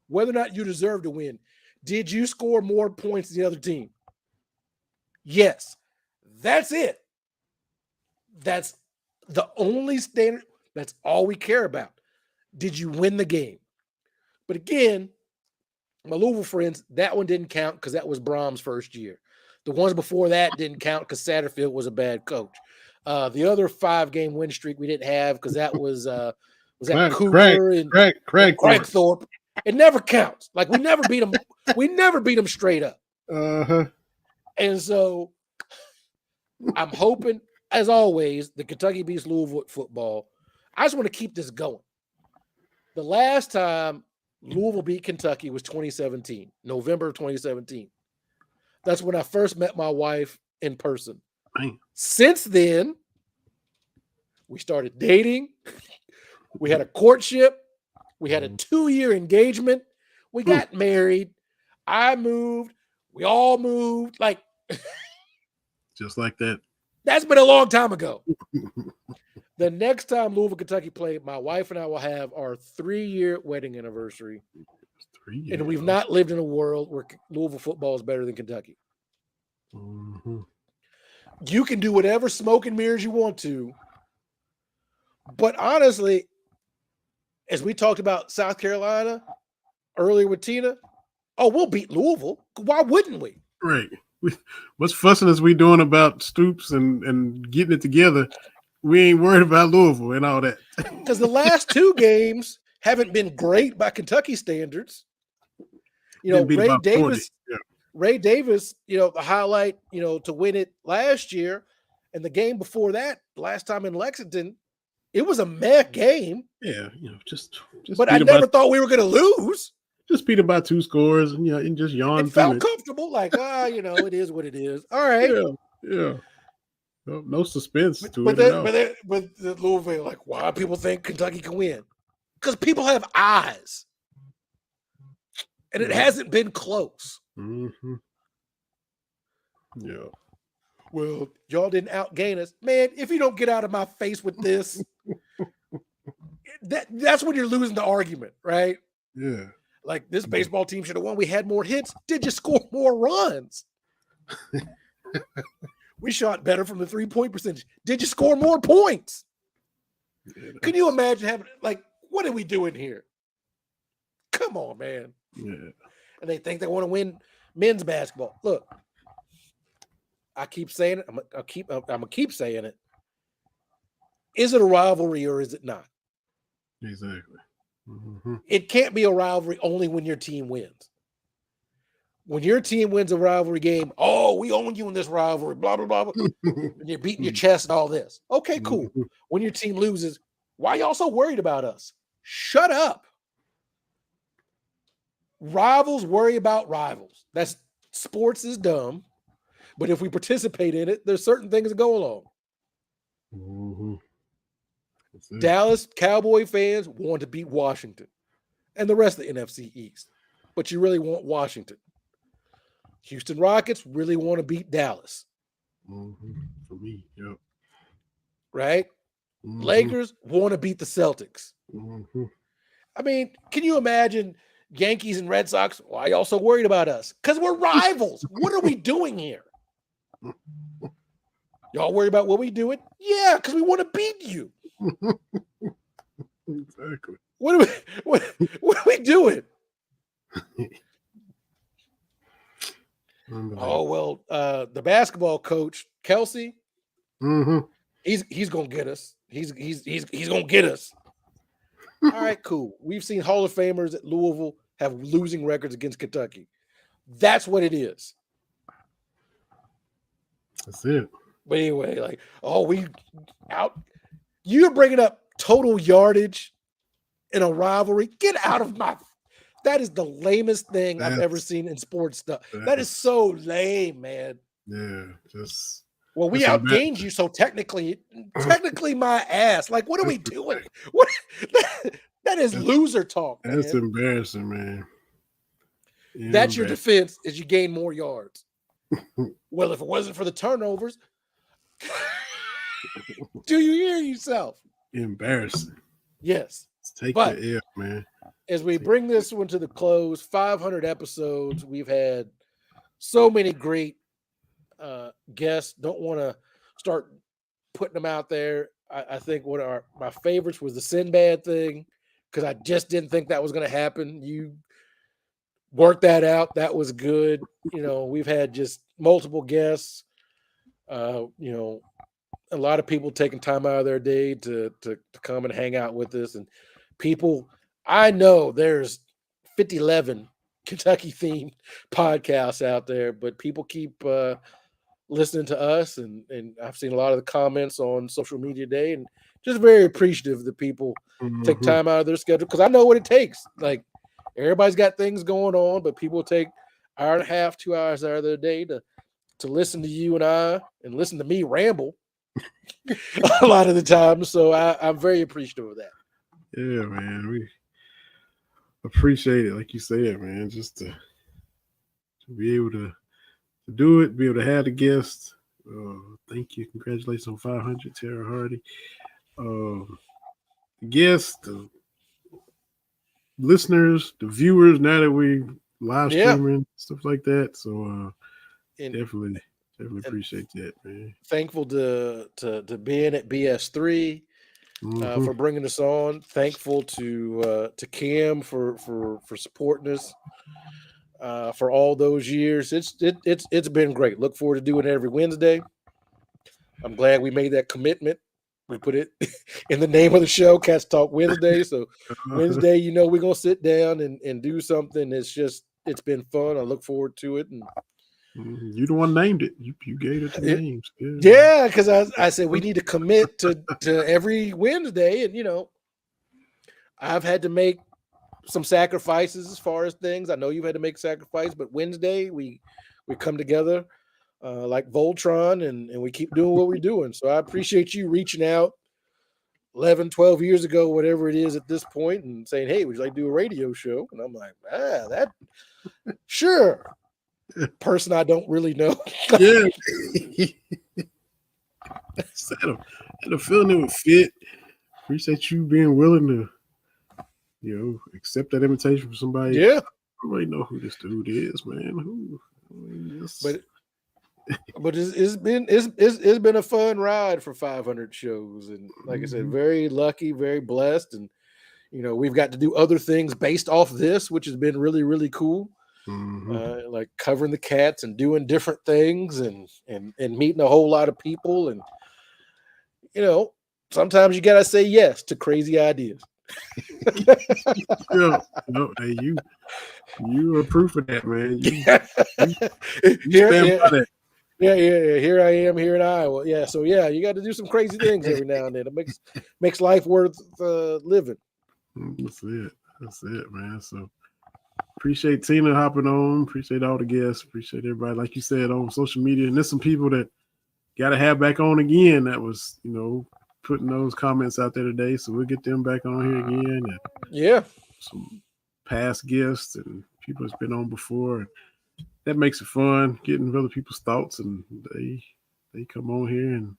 Whether or not you deserve to win. Did you score more points than the other team? Yes. That's it. That's the only standard. That's all we care about. Did you win the game? But again, my Louisville friends, that one didn't count because that was Brahms' first year. The ones before that didn't count because Satterfield was a bad coach. The other 5-game win streak we didn't have because that was Cooper and Craig Thorpe. It never counts. Like we never beat them. We never beat them straight up. Uh-huh. And so I'm hoping, as always, the Kentucky beats Louisville at football. I just want to keep this going. The last time Louisville beat Kentucky was 2017, November of 2017. That's when I first met my wife in person. Man. Since then, we started dating. We had a courtship. We had a 2-year engagement. We got married. I moved. We all moved. Like, just like that. That's been a long time ago. The next time Louisville, Kentucky play, my wife and I will have our 3-year wedding anniversary. 3 years. And we've not lived in a world where Louisville football is better than Kentucky. Mm-hmm. You can do whatever smoke and mirrors you want to. But honestly, as we talked about South Carolina earlier with Tina, we'll beat Louisville. Why wouldn't we? Right. What's fussing as we doing about Stoops and getting it together? We ain't worried about Louisville and all that. Because the last 2 games haven't been great by Kentucky standards. Ray Davis, the highlight, to win it last year, and the game before that, last time in Lexington, it was a meh game. Yeah, just. But I never thought we were going to lose. Just beat about 2 scores, and just yawn. It felt comfortable, like it is what it is. All right. Yeah. No suspense to it. But the Louisville, like, why people think Kentucky can win? Because people have eyes, and it hasn't been close. Mm-hmm. Yeah. Well, y'all didn't outgain us, man. If you don't get out of my face with this, that's when you're losing the argument, right? Yeah. Like, this baseball team should have won. We had more hits. Did you score more runs? We shot better from the 3-point percentage. Did you score more points? Yeah, can you imagine having, like, what are we doing here? Come on, man. Yeah. And they think they want to win men's basketball. Look, I keep saying it. I'm gonna keep saying it. Is it a rivalry or is it not? Exactly. Mm-hmm. It can't be a rivalry only when your team wins. When your team wins a rivalry game, we own you in this rivalry, blah, blah, blah, blah. And you're beating your chest and all this. Okay, cool. When your team loses, why y'all so worried about us? Shut up. Rivals worry about rivals. Sports is dumb. But if we participate in it, there's certain things that go along. Mm-hmm. Dallas Cowboy fans want to beat Washington and the rest of the NFC East. But you really want Washington. Houston Rockets really want to beat Dallas. Mm-hmm. For me, yep. Right? Mm-hmm. Lakers want to beat the Celtics. Mm-hmm. I mean, can you imagine Yankees and Red Sox? Why y'all so worried about us? Because we're rivals. What are we doing here? Y'all worry about what we doing? Yeah, because we want to beat you. Exactly. What are we doing? The basketball coach Kelsey, he's gonna get us. He's gonna get us. All right, cool. We've seen Hall of Famers at Louisville have losing records against Kentucky. That's what it is. That's it. But anyway, you're bringing up total yardage in a rivalry. Get out of my. That is the lamest thing I've ever seen in sports stuff. That is so lame, man. Yeah, just. Well, we outgained you, so technically my ass. Like, what are we doing? What? That is loser talk. That's embarrassing, man. That's your defense, is you gain more yards. Well, if it wasn't for the turnovers, do you hear yourself? Embarrassing. Yes. Take the L, man. As we bring this one to the close, 500 episodes, we've had so many great guests. Don't want to start putting them out there. I think one of my favorites was the Sinbad thing, because I just didn't think that was going to happen. You worked that out. That was good. We've had just multiple guests. A lot of people taking time out of their day to come and hang out with us. And people, I know there's 50-11 Kentucky themed podcasts out there, but people keep listening to us, and I've seen a lot of the comments on social media today, and just very appreciative that people take time out of their schedule, because I know what it takes. Like, everybody's got things going on, but people take hour and a half, 2 hours out of their day to listen to you and I, and listen to me ramble a lot of the time. So I'm very appreciative of that. Yeah, man, we appreciate it, like you said, man. Just to be able to do it, be able to have the guests. Thank you, congratulations on 500, Tara Hardy. The guests, the listeners, the viewers. Now that we live streaming, stuff like that. So definitely appreciate that, man. Thankful to being at BS3. For bringing us on. Thankful to Cam for supporting us for all those years. It's been great. Look forward to doing it every Wednesday. I'm glad we made that commitment. We put it in the name of the show, Cats Talk Wednesday. So Wednesday, we're gonna sit down and do something. It's been fun. I look forward to it. And you the one named it. You gave it the names. Yeah, because I said we need to commit to every Wednesday, and I've had to make some sacrifices as far as things. I know you've had to make sacrifice, but Wednesday we come together like Voltron, and we keep doing what we're doing. So I appreciate you reaching out 11, 12 years ago, whatever it is at this point, and saying, "Hey, would you like to do a radio show?" And I'm like, that sure. Person I don't really know. Yeah. I had a feeling it would fit. Appreciate you being willing to, accept that invitation from somebody. Yeah. I don't really know who this dude is, man. But it's been a fun ride for 500 shows, and like I said, very lucky, very blessed, and we've got to do other things based off this, which has been really, really cool. Like covering the Cats and doing different things and meeting a whole lot of people, and sometimes you gotta say yes to crazy ideas. Hey, you are proof of that, man. You stand by that. Yeah. Here I am here in Iowa. Yeah, so you got to do some crazy things every now and then. It makes life worth living. That's it, man. So appreciate Tina hopping on. Appreciate all the guests. Appreciate everybody, like you said, on social media. And there's some people that got to have back on again that was, putting those comments out there today. So we'll get them back on here again. And some past guests and people that's been on before. And that makes it fun, getting other people's thoughts. And they come on here and,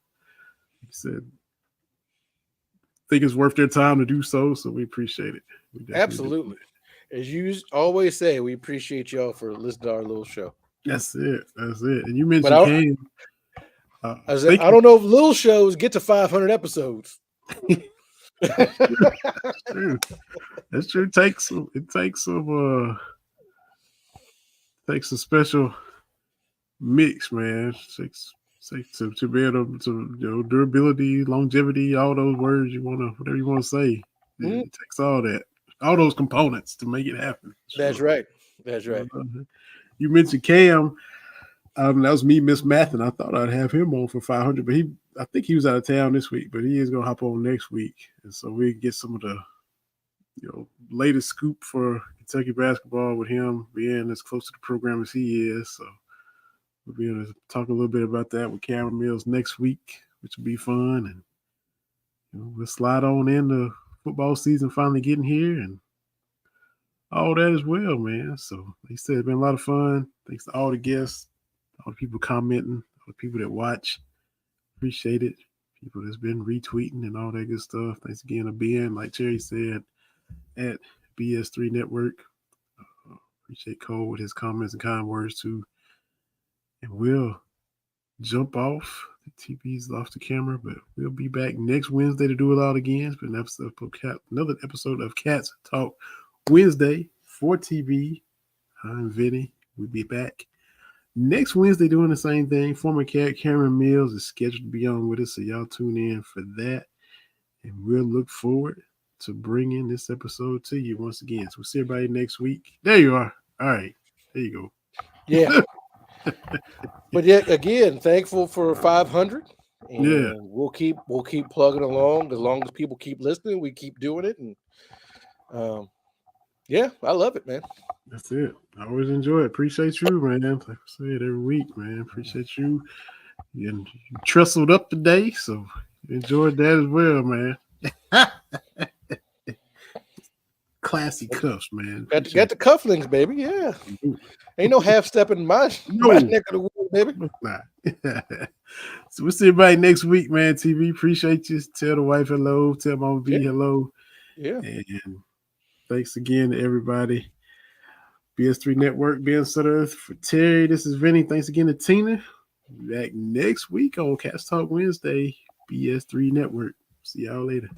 like I said, think it's worth their time to do so. So we appreciate it. Absolutely. As you always say, we appreciate y'all for listening to our little show. That's it. And you mentioned Kane. I don't know if little shows get to 500 episodes. That's true. It takes some special mix, man. It takes to be able to durability, longevity, all those words whatever you want to say. It takes all that. All those components to make it happen. That's right. You mentioned Cam. That was me, Miss Math, and I thought I'd have him on for 500, but I think he was out of town this week, but he is going to hop on next week. And so we get some of the, latest scoop for Kentucky basketball with him being as close to the program as he is. So we'll be able to talk a little bit about that with Cameron Mills next week, which will be fun. And we'll slide on into football season finally getting here and all that as well, man. So like I said, it's been a lot of fun. Thanks to all the guests, all the people commenting, all the people that watch. Appreciate it. People that's been retweeting and all that good stuff. Thanks again to being, like Jerry said, at BS3 Network. Appreciate Cole with his comments and kind words too. And we'll jump off. The TV's off the camera, but we'll be back next Wednesday to do it all again. It's been another episode of Cats Talk Wednesday for TV. I'm Vinny. We'll be back next Wednesday doing the same thing. Former Cat Cameron Mills is scheduled to be on with us, so y'all tune in for that. And we'll look forward to bringing this episode to you once again. So we'll see everybody next week. There you are. All right. There you go. Yeah. But yet again, thankful for 500. And Yeah. we'll keep plugging along as long as people keep listening. We keep doing it, and yeah, I love it, man. That's it. I always enjoy it. Appreciate you, man. Like I said every week, man. Appreciate you. And you trestled up today, so enjoyed that as well, man. Classy cuffs, man. Got the cufflinks, baby. Yeah. Ain't no half stepping in my neck of the woods, baby. Nah. So we'll see everybody next week, man. TV. Appreciate you. Tell the wife hello. Tell Mama B hello. Yeah. And thanks again to everybody. BS3 Network, Ben Sutter for Terry. This is Vinny. Thanks again to Tina. Back next week on Cats Talk Wednesday, BS3 Network. See y'all later.